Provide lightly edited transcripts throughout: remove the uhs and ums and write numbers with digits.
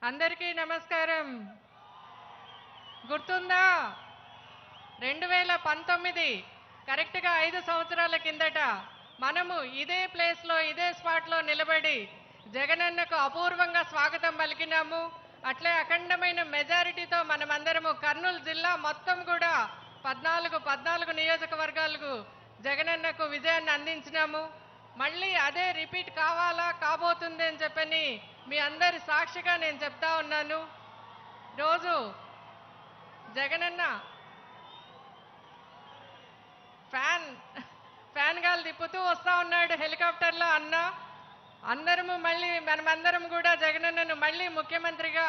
అందరికీ నమస్కారం. గుర్తుందా 2019 కరెక్ట్గా 5 సంవత్సరాల కిందట మనము ఇదే ప్లేస్లో ఇదే స్పాట్లో నిలబడి జగనన్నకు అపూర్వంగా స్వాగతం పలికినాము. అట్లే అఖండమైన మెజారిటీతో మనమందరము కర్నూలు జిల్లా మొత్తం కూడా 14 నియోజకవర్గాలకు జగనన్నకు విజయాన్ని అందించినాము. మళ్ళీ అదే రిపీట్ కావాలా కాబోతుంది అని చెప్పని మీ అందరి సాక్షిగా నేను చెప్తా ఉన్నాను. రోజు జగనన్న ఫ్యాన్ గాలు తిప్పుతూ వస్తూ ఉన్నాడు హెలికాప్టర్లో. అందరము మళ్ళీ మనమందరం కూడా జగనన్నను మళ్ళీ ముఖ్యమంత్రిగా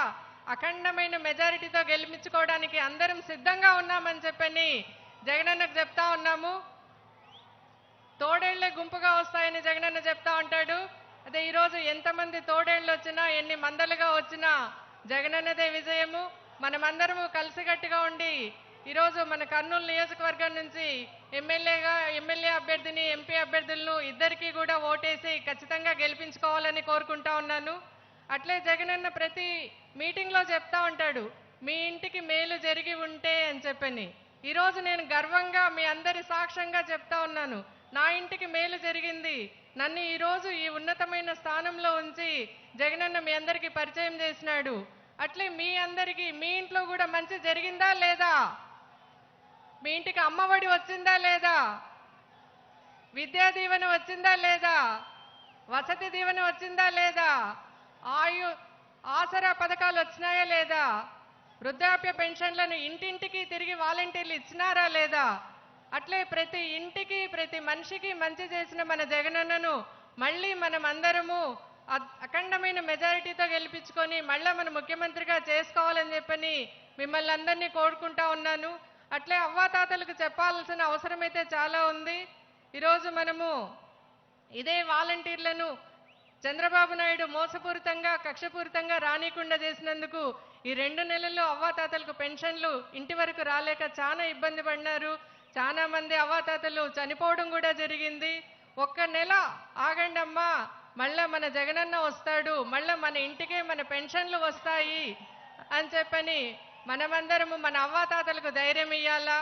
అఖండమైన మెజారిటీతో గెలిపించుకోవడానికి అందరం సిద్ధంగా ఉన్నామని చెప్పని జగనన్నకు చెప్తా ఉన్నాము. తోడేళ్లే గుంపుగా వస్తాయని జగనన్న చెప్తా ఉంటాడు. అదే ఈరోజు ఎంతమంది తోడేళ్ళు వచ్చినా ఎన్ని మందలుగా వచ్చినా జగనన్నదే విజయము. మనమందరము కలిసికట్టుగా ఉండి ఈరోజు మన కర్నూలు నియోజకవర్గం నుంచి ఎమ్మెల్యే అభ్యర్థిని ఎంపీ అభ్యర్థులను ఇద్దరికీ కూడా ఓటేసి ఖచ్చితంగా గెలిపించుకోవాలని కోరుకుంటా ఉన్నాను. అట్లే జగనన్న ప్రతి మీటింగ్లో చెప్తా ఉంటాడు మీ ఇంటికి మేలు జరిగి ఉంటే అని చెప్పని. ఈరోజు నేను గర్వంగా మీ అందరి సాక్ష్యంగా చెప్తా ఉన్నాను, నా ఇంటికి మేలు జరిగింది. నన్ను ఈరోజు ఈ ఉన్నతమైన స్థానంలో ఉంచి జగనన్న మీ అందరికీ పరిచయం చేసినాడు. అట్లే మీ అందరికీ మీ ఇంట్లో కూడా మంచి జరిగిందా లేదా? మీ ఇంటికి అమ్మఒడి వచ్చిందా లేదా? విద్యా దీవెన వచ్చిందా లేదా? వసతి దీవెన వచ్చిందా లేదా? ఆసరా పథకాలు వచ్చినాయా లేదా? వృద్ధాప్య పెన్షన్లను ఇంటింటికి తిరిగి వాలంటీర్లు ఇచ్చినారా లేదా? అట్లే ప్రతి ఇంటికి ప్రతి మనిషికి మంచి చేసిన మన జగనన్నను మళ్ళీ మనం అందరము అఖండమైన మెజారిటీతో గెలిపించుకొని మళ్ళీ మన ముఖ్యమంత్రిగా చేసుకోవాలని చెప్పని మిమ్మల్ని అందరినీ కోరుకుంటా ఉన్నాను. అట్లే అవ్వాతాతలకు చెప్పాల్సిన అవసరమైతే చాలా ఉంది. ఈరోజు మనము ఇదే వాలంటీర్లను చంద్రబాబు నాయుడు మోసపూరితంగా కక్షపూరితంగా రానికుండా చేసినందుకు ఈ 2 నెలల్లో అవ్వాతాతలకు పెన్షన్లు ఇంటి వరకు రాలేక చాలా ఇబ్బంది పడినారు. చాలా మంది అవ్వాతాతలు చనిపోవడం కూడా జరిగింది. ఒక్క నెల ఆగండి అమ్మా, మళ్ళా మన జగనన్న వస్తాడు, మళ్ళా మన ఇంటికే మన పెన్షన్లు వస్తాయి అని చెప్పని మనమందరము మన అవ్వాతాతలకు ధైర్యం ఇయ్యాలా.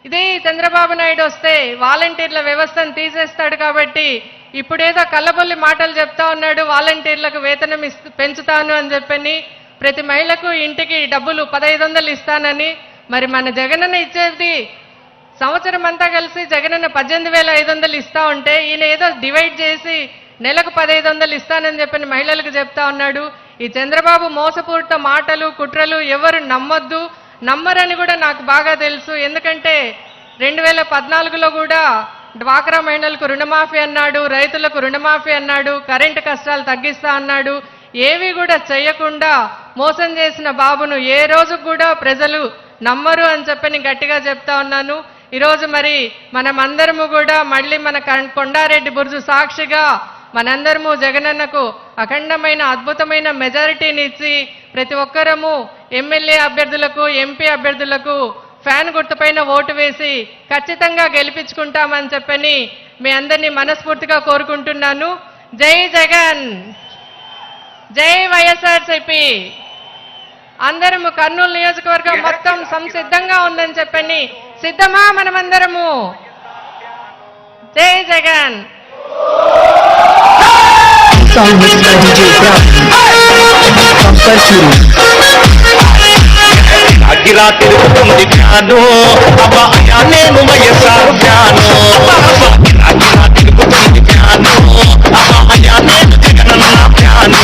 ఇదే చంద్రబాబు నాయుడు వస్తే వాలంటీర్ల వ్యవస్థను తీసేస్తాడు కాబట్టి ఇప్పుడేదో కల్లబొల్లి మాటలు చెప్తా ఉన్నాడు, వాలంటీర్లకు వేతనం పెంచుతాను అని చెప్పని, ప్రతి మహిళకు ఇంటికి డబ్బులు 1500 ఇస్తానని. మరి మన జగనన్న ఇచ్చేది సంవత్సరం అంతా కలిసి జగనన్న 18,500 ఇస్తా ఉంటే ఈయన ఏదో డివైడ్ చేసి నెలకు 1500 ఇస్తానని చెప్పని మహిళలకు చెప్తా ఉన్నాడు. ఈ చంద్రబాబు మోసపూరిత మాటలు కుట్రలు ఎవరు నమ్మరని కూడా నాకు బాగా తెలుసు. ఎందుకంటే 2014లో కూడా డ్వాక్రా మహిళలకు రుణమాఫీ అన్నాడు, రైతులకు రుణమాఫీ అన్నాడు, కరెంటు కష్టాలు తగ్గిస్తా అన్నాడు. ఏవి కూడా చేయకుండా మోసం చేసిన బాబును ఏ రోజు కూడా ప్రజలు నమ్మరు అని చెప్పని గట్టిగా చెప్తా ఉన్నాను. ఈరోజు మరి మనమందరము కూడా మళ్ళీ మన కొండారెడ్డి బుర్జు సాక్షిగా మనందరము జగనన్నకు అఖండమైన అద్భుతమైన మెజారిటీని ఇచ్చి ప్రతి ఒక్కరము ఎమ్మెల్యే అభ్యర్థులకు ఎంపీ అభ్యర్థులకు ఫ్యాన్ గుర్తుపైన ఓటు వేసి ఖచ్చితంగా గెలిపించుకుంటామని చెప్పని మీ అందరినీ మనస్ఫూర్తిగా కోరుకుంటున్నాను. జై జగన్, జై వైఎస్ఆర్సీపీ. అందరము కర్నూలు నియోజకవర్గం మొత్తం సంసిద్ధంగా ఉందని చెప్పని సిద్ధమా మనమందరము? జై జగన్. అగిరా తిరుగుతుంది జ్ఞాను అబ్బా అయా నేను వైఎస్ఆర్ జ్ఞాను. అగిరా తిరుగుతుంది జ్ఞాను అబ్బా అయా నేను జగనన్న జ్ఞాను.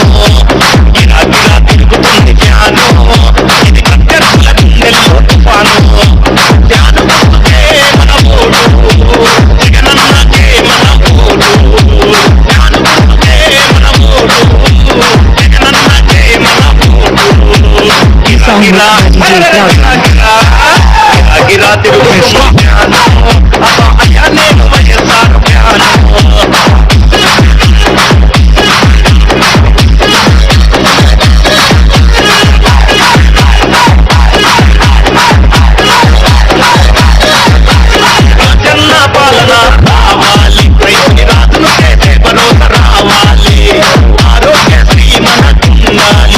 అగిరా తిరుగుతుంది జ్ఞాను ఇది కట్టెల గుండెల్లో తుఫాను. జ్ఞాను వస్తే మన ఓడు, జగనన్నకే మన ఓడు. జ్ఞాను వస్తే మన ఓడు, జగనన్నకే మన ఓడు. గిరా తిరుగుతుంది జ్ఞాను అబ్బా అయ్యా నేను వైఎస్ఆర్ జ్ఞాను. జన్న పాలన రావాలి, రైతుని రాజును చేసే భరోసా రావాలి, ఆరోగ్యశ్రీ మనకుండాలి.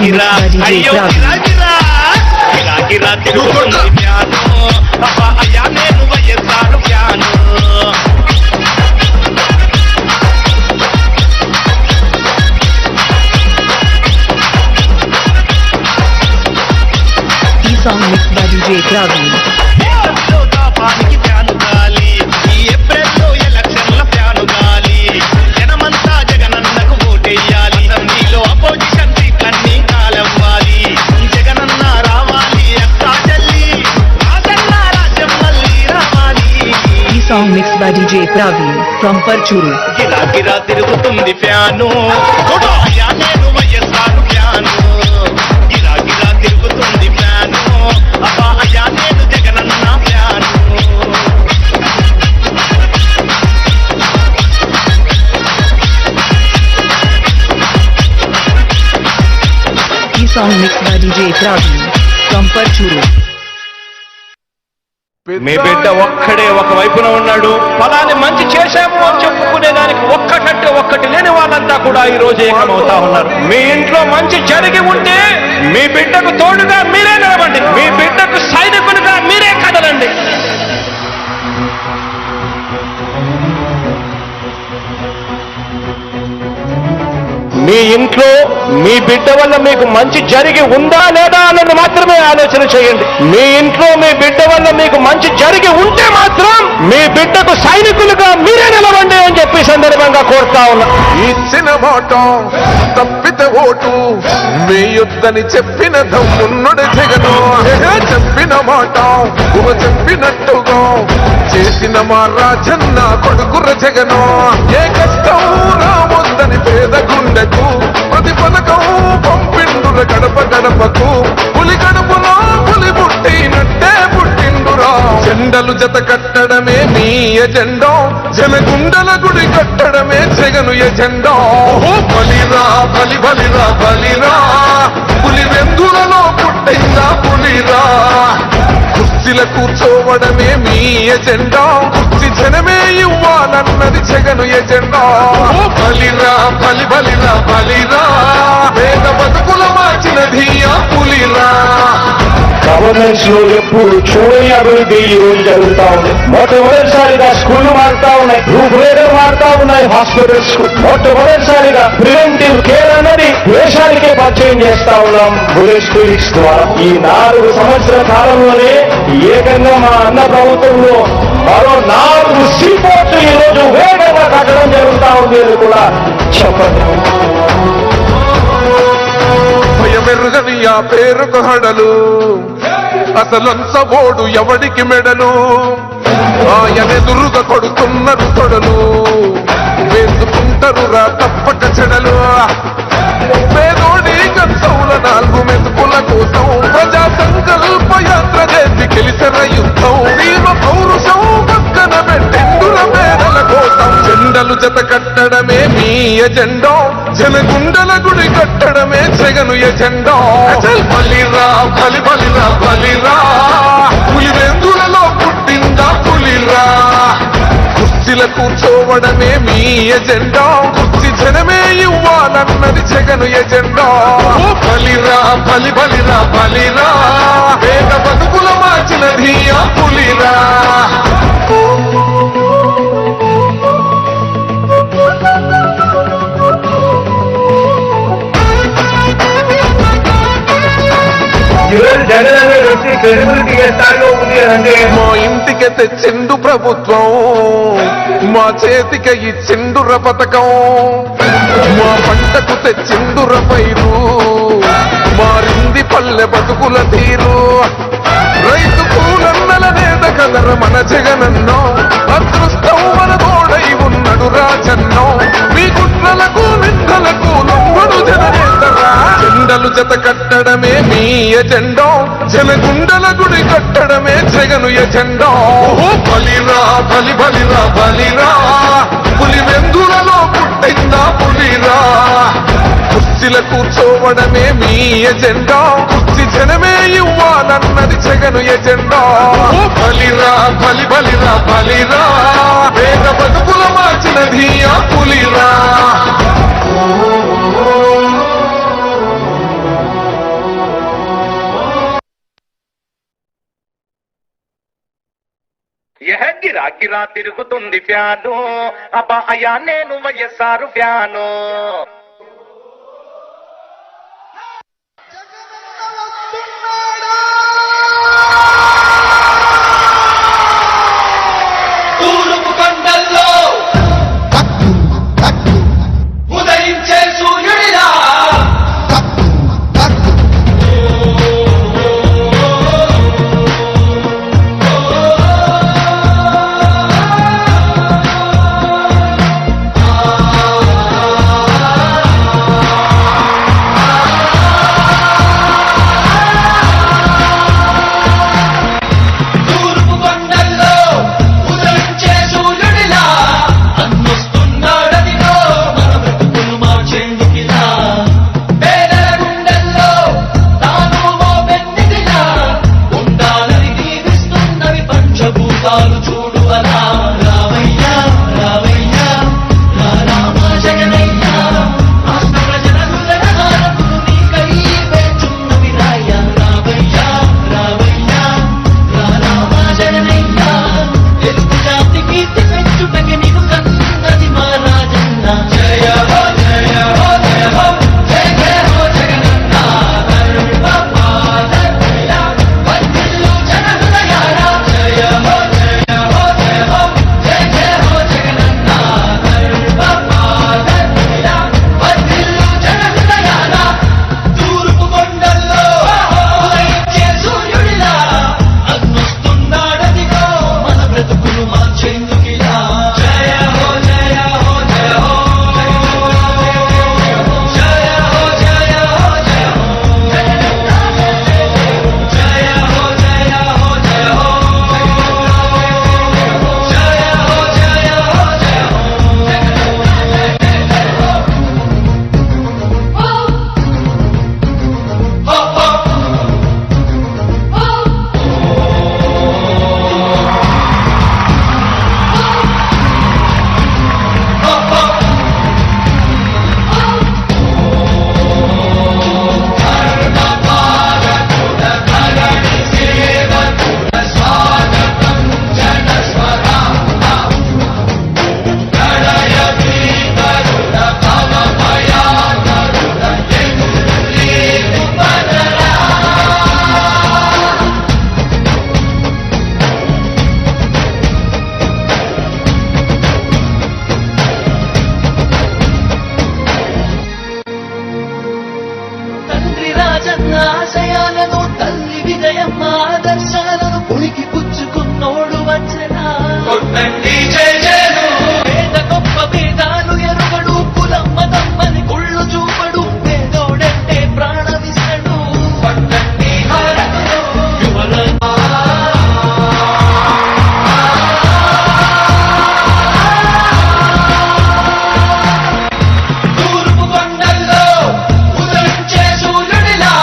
గిరా అయ్యో గిరా గిరా గిరా గిరా తిరుగుతుంది ఫ్యాను అబ్బా అయ్యా నేను YSR fan Song mixed by DJ Praveen. పానికి ఫ్యాను గాలి ఈ ఏప్రిల్లో ఎలక్షన్ల ఫ్యాను గాలి జనమంతా జగనన్నకు ఓటేయాలి అసెంబ్లీలో అపోజిషన్ సీట్లన్నీ కాలవ్వాలి జగనన్న రావాలి అక్కా చెల్లి రాజన్న రాజ్యం మళ్ళీ రావాలి ఈ song mixed by DJ Praveen from Parchuru. గిరా గిరా తిరుగుతుంది ఫ్యాను అయ్యా నేను వైఎస్ఆర్ ఫ్యాను గిరా గిరా తిరుగుతుంది ఫ్యాను అబ్బా అయ్యా నేను జగనన్న ఫ్యాను ఈ song mixed by DJ Praveen from Parchuru. మీ బిడ్డ ఒక్కడే ఒక వైపున ఉన్నాడు. ఫలాన్ని మంచి చేశాము అని చెప్పుకునే దానికి ఒక్కటంటే ఒక్కటి లేని వాళ్ళంతా కూడా ఈ రోజు ఏకమవుతా ఉన్నారు. మీ ఇంట్లో మంచి జరిగి ఉంటే మీ బిడ్డకు తోడుగా మీరే నిలబండి, మీ బిడ్డకు సైనికులుగా మీరే కదలండి. మీ ఇంట్లో మీ బిడ్డ వల్ల మీకు మంచి జరిగి ఉందా లేదా అన్నది మాత్రమే ఆలోచన చేయండి. మీ ఇంట్లో మీ బిడ్డ వల్ల మీకు మంచి జరిగి ఉంటే మాత్రం మీ బిడ్డకు సైనికులుగా మీరే నిలవండి అని చెప్పి సందర్భంగా కోరుతా ఉన్నా. ఇచ్చిన మాట తప్పితే ఓటు మీ యుద్ధని చెప్పిన దమ్మున్నడు జగను చెప్పిన మాట చెప్పినట్టుగా చేసిన మా రాజన్న కొడుకుర జగను ఏ కష్టం రావద్దని పేద గుండెకు ప్రతి పథకం పంపిండుల గడప గడపకు పులి గడపలో పులి పుట్టినట్టే పుట్టిండురా జెండలు జత కట్టడమే మీ ఎజెండా జనగుండల గుడి కట్టడమే జగను ఎజెండా బలిరా బలి బలిరా బలిరా పులి వెందులలో పుట్టిందా పులిరా కుర్చీల కూర్చోవడమే మీ ఎజెండా కుర్చీ జనమే ఇవ్వాలన్నది జగను ఎజెండా బలిరా బలి బలిరా బలిరా పేద బతుకుల మార్చినది ఆ పులిరా. గవర్నెన్స్ లో ఎప్పుడు చూడని అభివృద్ధి ఈ రోజు జరుగుతా ఉంది. మొట్టమొదటిసారిగా స్కూళ్లు మారుతా ఉన్నాయి, రూపురేఖలు మారుతా ఉన్నాయి, హాస్పిటల్స్ మొట్టమొదటిసారిగా ప్రివెంటివ్ కేర్ అన్నది దేశానికే పరిచయం చేస్తా ఉన్నాం బుల్లెట్ క్లినిక్స్ ద్వారా. ఈ 4 సంవత్సరాల కాలంలోనే ఏకంగా మా అన్న ప్రభుత్వంలో మరో 4 సీపోర్ట్లు ఈ రోజు వేగంగా కట్టడం జరుగుతా ఉంది అని కూడా చెప్పండి. భయమెరుగని ఆ పేరుకు హడలు అసలంత ఓడు ఎవడికి మెడలు ఆయనెదురుగా కొడుతున్నారు తొడలు వేసుకుంటారు రా తప్పక చెడలు పేదోడి కంచౌల 4 మెతుకుల కోసం ప్రజా సంకల్ప యాత్ర చేసి గెలిచిన యుద్ధం దీమ పౌరుషం పక్కన పెట్టిండుల పేదల కోసం జెండలు జత కట్టడమే మీ ఎజెండా జనగుండల గుడి కట్టడమే జగను ఎజెండా బలిరా బలి బలిరా బలిరా పులి వెందులలో పుట్టిందా పులిరా కుర్చీల కూర్చోవడమే మీ ఎజెండా కుర్చీ జనమే ఇవ్వాలన్నది జగను ఎజెండా బలిరా బలి బలిరా బలిరా పేద బతుకుల మార్చినది ఆ పులిరా. జగన్ అనే వ్యక్తి క్రెడిబిలిటీ ఏ స్థాయిలో ఉంది అంటే మా ఇంటికి తెచ్చిండు ప్రభుత్వం మా చేతికి ఇచ్చిండుర పథకం మా పంటకు తెచ్చిండుర పైరు మారింది పల్లె బతుకుల తీరు రైతు కూలన్నల నేత కదర మన జగనన్నో అదృష్టం మన తోడై ఉన్నడు రాజన్నో మీ కుట్రలకు నిందలకు నొమ్మడు జననేతరా జెండలు జత కట్టడమే మీ ఎజెండా జనగుండల గుడి కట్టడమే జగను ఎజెండా బలిరా బలి బలిరా బలిరా పులి వెందులలో పుట్టిందా పులిరా కుర్చీల కూర్చోవడమే మీ ఎజెండా కుర్చీ జనమే ఇవ్వాలన్నది జగను ఎజెండా బలిరా బలి బలిరా బలిరా పేద బతుకుల మార్చినది ఆ పులిరా. గిరాగిరా తిరుగుతుంది ఫ్యాను అబ్బా అయ్యా నేను వైఎస్ఆర్ ఫ్యాను. తూర్పు కొండల్లో ఉదయించే సూర్యుడిలా చూడు అలా రావయ్యా రావయ్యా రామ జగనయ్యా రాష్ట్ర ప్రజల హృదయ హారతులు నీకై వేచున్నవి రాయ్యా రావయ్యా రావయ్యా రామ జగనయ్యా తెలుగు జాతి కీర్తి పెంచుటకి నీకు కన్నది మా రాజన్న. జయ హో జయ హో జయ హో జయ జయ హో జగనన్న గర్వపాదయ్యా వర్ధిల్లు జన హృదయారా. జయ హో తూర్పు కొండల్లో ఉదయించే సూర్యుడిలా అన్నొస్తున్నాడదిగో మన బ్రతుకులు మార్చేందుకిలా. జయ హో జయ హో జయ హో జయ హో జయ హో జయ హో జయ హో జయ హో జయ హో తండ్రి రాజన్న ఆశయాలను తల్లి విజయమ్మ ఆదర్శాలను పులికి పుచ్చుకున్నోడు వచ్చనా. కొట్టండి జయ జయను పేద గొప్ప భేదాలు ఎరుగడు కులమ్మ తమ్మని కుళ్ళు చూపడు పేదోడంటే ప్రాణమిస్తడు. పట్టండి హారతులు యువల తూర్పు కొండల్లో ఉదయించే సూర్యుడిలా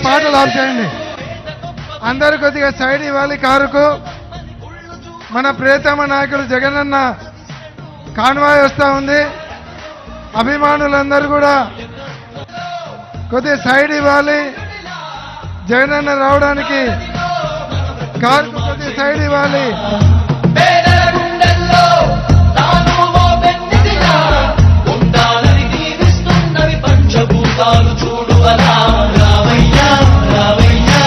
పాటలు ఆఫ్ చేయండి. అందరు కొద్దిగా సైడ్ ఇవ్వాలి కారుకు. మన ప్రియతమ నాయకుడు జగనన్న కాన్వాయ్ వస్తూ ఉంది. అభిమానులందరూ కూడా కొద్దిగా సైడ్ ఇవ్వాలి. జగనన్న రావడానికి కారుకు కొద్దిగా సైడ్ ఇవ్వాలి. పంచభూతాలు చూడు అలా రావయ్యా రావయ్యా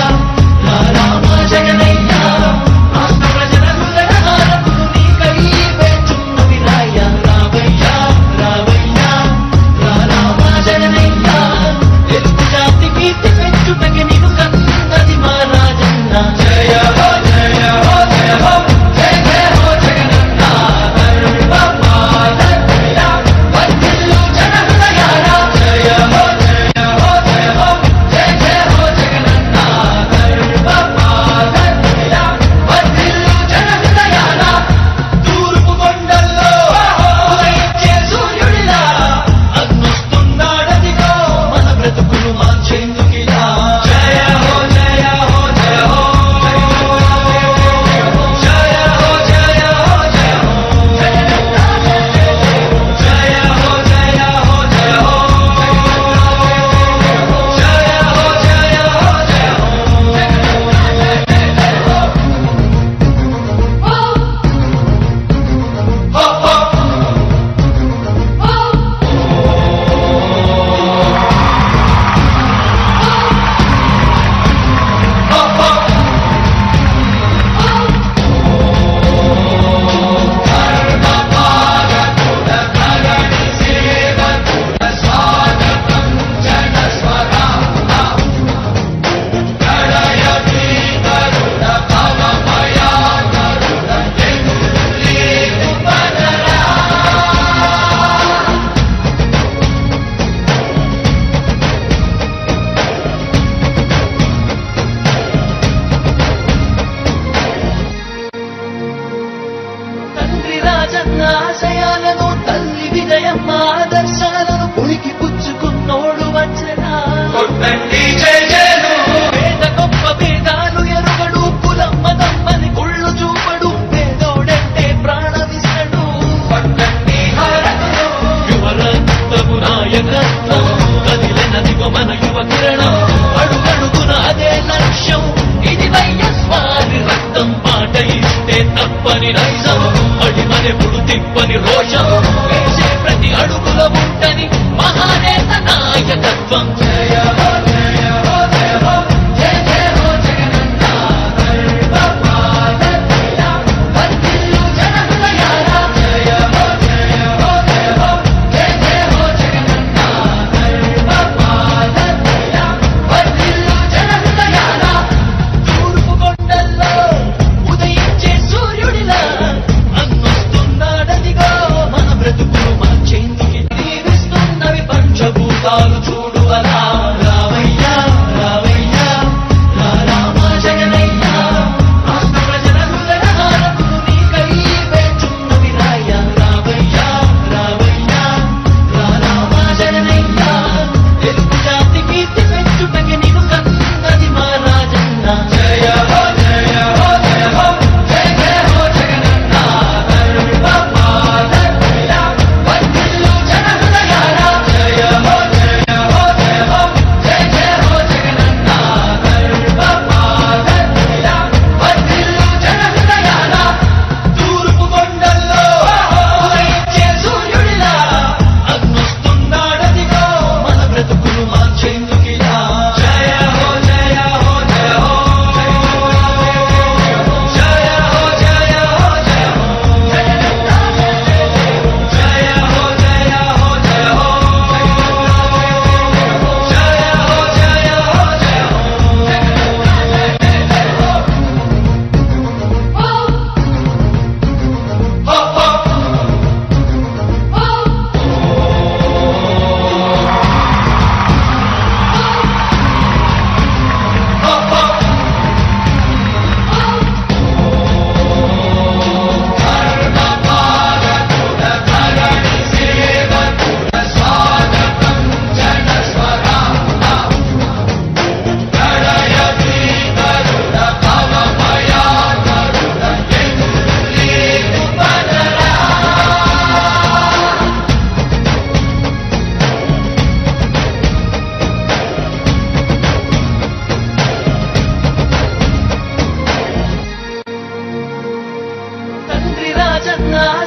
రామ జగనయ్య రాష్ట్ర ప్రజల హృదయ హారతులు నీకై వేచున్నవి రాయ రావయ్యా రావయ్యా రామ జగనయ్య తెలుగు జాతి కీర్తి పెంచుటకి నీకు కన్నది మా రాజన్న. జయ హో జయ హో జయ హో జయ జయ హో జగనన్న గర్వపాదయ్య వర్ధిల్లు జన హృదయాల. జయ హో జయ హో జయ హో జయ జయ హో జగనన్న గర్వపాదయ్య వర్ధిల్లు జన హృదయాల. తూర్పు కొండల్లో ఉదయించే సూర్యుడిలా అగ్నొస్తున్నాడదిగో మన బ్రతుకులు మార్చేందుకిలా. జయ హో జయ హో జయ హో జయ హో జయ హో జయ హో జయ హో జయ హో జయ హో జయ హో తండ్రి రాజన్న ఆశయాలను తల్లి విజయమ్మ ఆదర్శాలను పుణికి పుచ్చుకున్నోడు వచ్చనా. కొట్టండి జయ జయలు పేద గొప్ప భేదాలు ఎరుగడు కులమ్మ తమ్మని కుళ్ళు చూపడు పేదోడంటే ప్రాణమిస్తడు. కొట్టండి హారతులు యువరక్తము నాయకత్వం కదిలినదిగో మన యువ కిరణం అడుగడుగున అదే లక్ష్యం. ఇది వైఎస్వారి రక్తం పాట ఇస్తే తప్పని నైజం అడిమనెప్పుడు తిప్పని రోషం వేసే ప్రతి అడుగులో ఉంటని మహానేత నాయకత్వం. జయ హో జయ హో జయ హో జయ జయ హో జగనన్న గర్వపాదయ్య వర్ధిల్లు జన హృదయాల. జయ హో జయ హో జయ హో జయ జయ హో జగనన్న గర్వపాదయ్య వర్ధిల్లు జన హృదయాల. తూర్పు కొండల్లో ఉదయించే సూర్యుడిలా అన్నొస్తున్నాడదిగో మన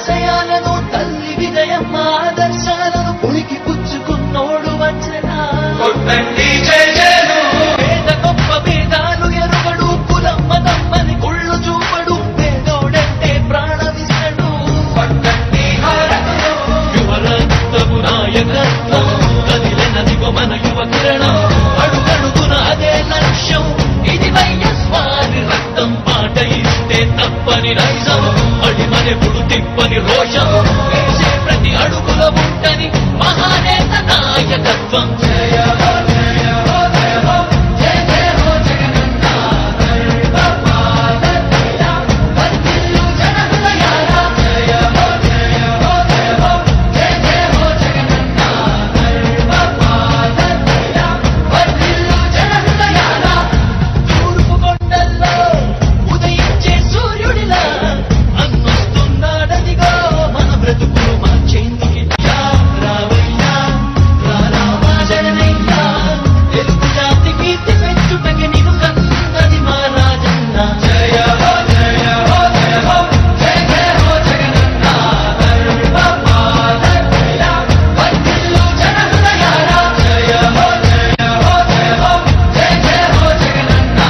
ఆశయాలను తల్లి విజయమ్మ ఆదర్శాలను పుణికి పుచ్చుకున్నోడు వచ్చనా పేద గొప్ప భేదాలు ఎరుగడు కులమ్మ తమ్మని కుళ్ళు చూపడు పేదోడంటే ప్రాణమిస్తడు యువరక్తము నాయకత్వం కదిలినదిగో మన యువ కిరణం అడుగడుగున అదే లక్ష్యం ఇది వైఎస్వారి రక్తం పాట ఇస్తే తప్పని నైజం అడిమనెప్పుడు తిప్పని రోషం వేసే ప్రతి అడుగుల ఉంటని మహానేత నాయకత్వం జయ హో జయ హో జయ హో జయ జయ హో జగనన్న వర్ధిల్లు జన హృదయాల జయ హో జయ హో జయ హో జయ జయ హో జగనన్న వర్ధిల్లు జన హృదయాల తూర్పు కొండల్లో ఉదయించే సూర్యుడిలా అన్నొస్తున్నాడదిగో మన బ్రతుకులు మార్చేందుకిలా రావయ్యా రామా జగనయ్యా తెలుగు జాతి కీర్తి పెంచుటకి నిన్ను కన్నది మా రాజన్న జయ హో జయ హో జయ హో జయ జయ హో జగనన్న వర్ధిల్లు జన హృదయాల జయ హో జయ హో జయ హో జయ జయ హో జగనన్న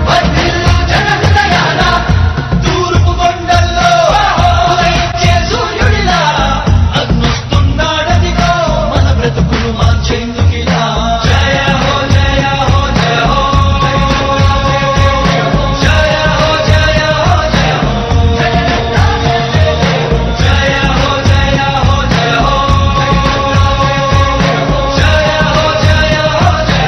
వర్ధిల్లు జన హృదయాల తూర్పు కొండల్లో ఉదయించే సూర్యుడిలా అన్నొస్తున్నాడదిగో మన బ్రతుకులు మార్చేందుకిలా జయ హో జయ హో జయ హో జయ హో జయ హో జయ హో జయ హో జయ హో జయ హో జయ హో జయ హో జయ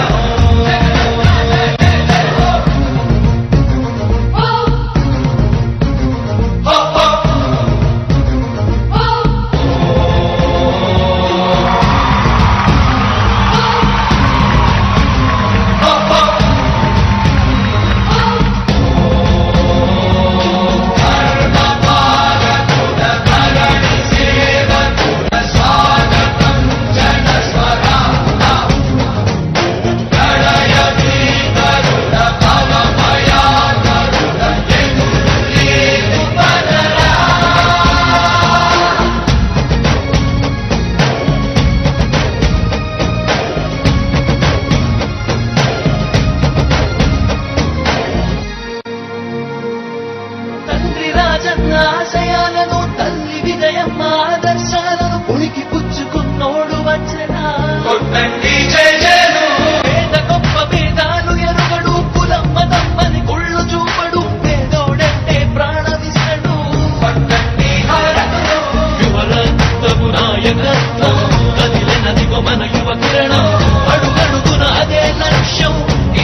తండ్రి రాజన్న ఆశయాలను తల్లి విజయమ్మ ఆదర్శాలను పుణికి పుచ్చుకున్నోడు వచ్చనా పేద గొప్ప భేదాలు ఎరుగడు కులమ్మ తమ్మని కుళ్ళు చూపడు పేదోడంటే ప్రాణమిస్తడు యువరక్తము నాయకత్వం కదిలినదిగో మన యువ కిరణం అడుగడుగున అదే లక్ష్యం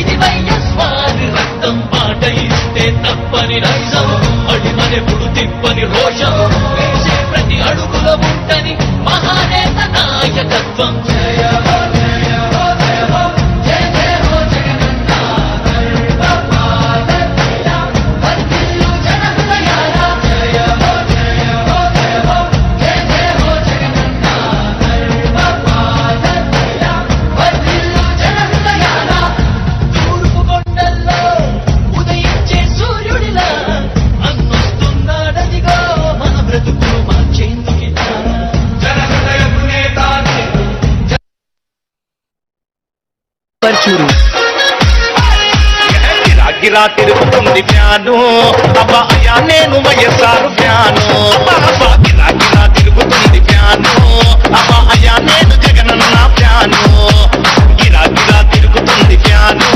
ఇది వైఎస్వారి రక్తం పాట ఇస్తే తప్పని నైజం అడిమనెప్పుడు తిప్పని రోషం వేసే ప్రతి అడుగుల ఉంటని మహానేత నాయకత్వం జయ హో జయ హో జయ హో జయ జయ హో జగనన్న వర్ధిల్లు జన హృదయాల జయ హో జయ హో జయ హో జయ జయ హో జగనన్న వర్ధిల్లు జన హృదయాల తూర్పు కొండల్లో ఉదయించే సూర్యుడిలా అన్నొస్తున్నాడదిగో మన బ్రతుకులు మార్చేందుకిలా జన హృదయపు నేత Parchuru. గిరా గిరా తిరుగుతుంది ఫ్యాను అబ్బా అయ్యా నేను వైఎస్ఆర్ ఫ్యాను అబ్బా గిరా గిరా తిరుగుతుంది ఫ్యాను అబ్బా అయ్యా నేను జగనన్న ఫ్యాను గిరా గిరా తిరుగుతుంది ఫ్యాను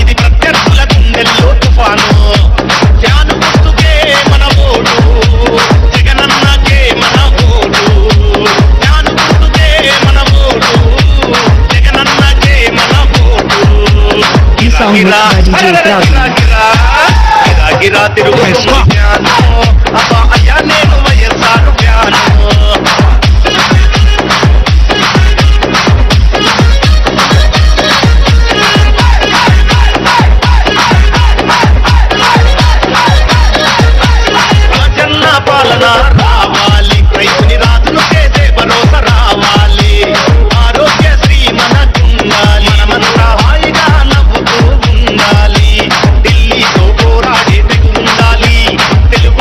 ఇది ప్రత్యర్థుల గుండెల్లో తుఫాను ఫ్యాను గుర్తుకే మన ఓటు జగనన్నకే మన ఓటు ఫ్యాను గుర్తుకే మన ఓటు జగనన్నకే మన ఓటు ఈ సాంగ్ గిరా DJ Praveen. గిరా గిరా తిరుగుతుంది ఫ్యాను అబ్బా అయ్యా నేను వైఎస్ఆర్ ఫ్యాను రాజన్న పాలన రావాలి రైతుని రాజును చేసే భరోసా రావాలి ఆరోగ్యశ్రీ మనకుండాలి మనమంతా హాయిగా నవ్వుతూ ఉండాలి ఢిల్లీతో పోరాడే తెగు ఉండాలి తెలుగు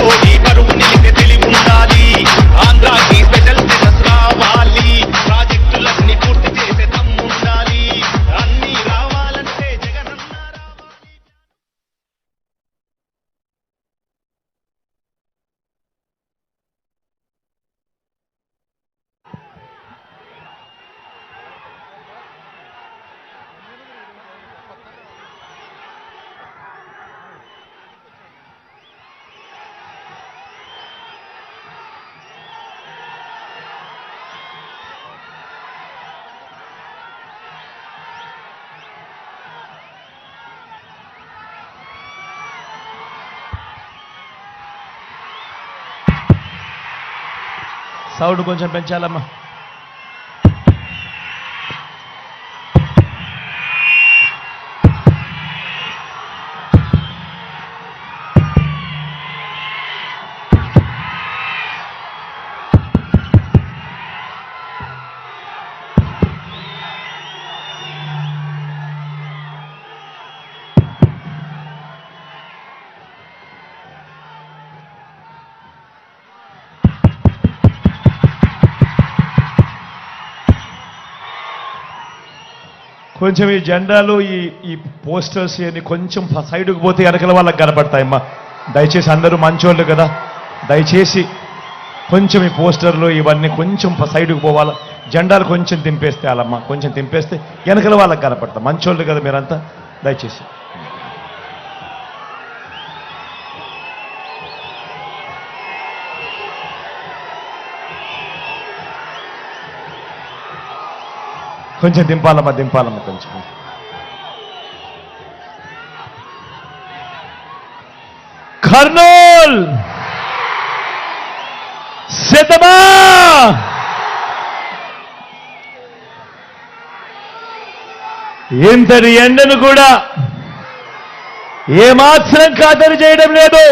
సౌండ్ కొంచెం పెంచాలమ్మా. కొంచెం ఈ జెండాలు ఈ పోస్టర్స్ ఇవన్నీ కొంచెం సైడ్కి పోతే వెనకల వాళ్ళకి కనపడతాయమ్మా. దయచేసి అందరూ మంచోళ్ళు కదా, దయచేసి కొంచెం ఈ పోస్టర్లు ఇవన్నీ కొంచెం సైడ్కి పోవాలా. జెండాలు కొంచెం దింపేస్తే వాళ్ళమ్మా, కొంచెం దింపేస్తే వెనకల వాళ్ళకి కనపడతాం. మంచోళ్ళు కదా మీరంతా, దయచేసి. కొంచెం దింపాలమ్మా, దింపాలమ్మా కొంచెం. కర్నూల్ సిద్ధమా? ఇంతటి ఎండను కూడా ఏమాత్రం ఖాతరు చేయడం లేదు.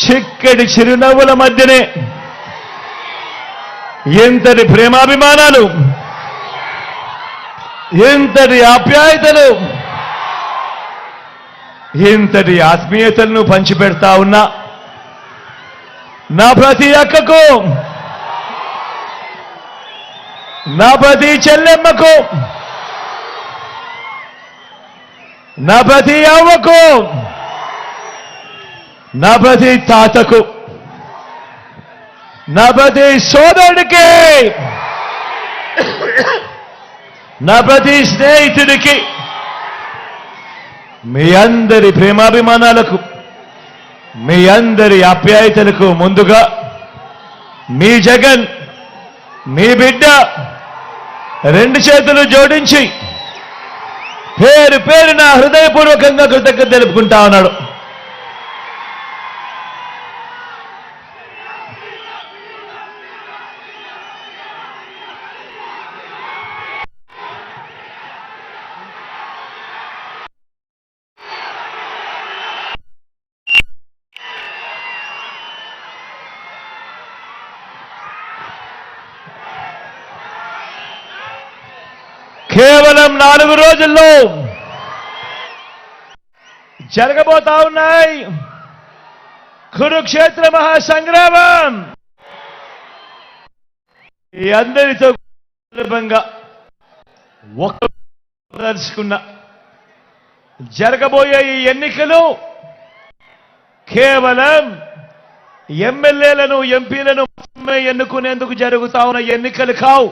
చిక్కటి చిరునవ్వుల మధ్యనే ఎంతటి ప్రేమాభిమానాలు, ఎంతటి ఆప్యాయతలు, ఎంతటి ఆత్మీయతలను పంచిపెడతా ఉన్నా నా ప్రతి అక్కకు, నా ప్రతి చెల్లెమ్మకు, నా ప్రతి అవ్వకు, నా ప్రతి తాతకు, నా ప్రతి సోదరుడికి, నా ప్రతి స్నేహితుడికి, మీ అందరి ప్రేమాభిమానాలకు, మీ అందరి ఆప్యాయతలకు ముందుగా మీ జగన్, మీ బిడ్డ రెండు చేతులు జోడించి పేరు పేరున హృదయపూర్వకంగా కృతజ్ఞత తెలుపుకుంటా ఉన్నాడు. కేవలం 4 రోజుల్లో జరగబోతా ఉన్నాయి కురుక్షేత్ర మహాసంగ్రామం. ఈ అందరితో సులభంగా దర్శకున్న జరగబోయే ఈ ఎన్నికలు కేవలం ఎమ్మెల్యేలను, ఎంపీలను ఎన్నుకునేందుకు జరుగుతా ఉన్న ఎన్నికలు కావు.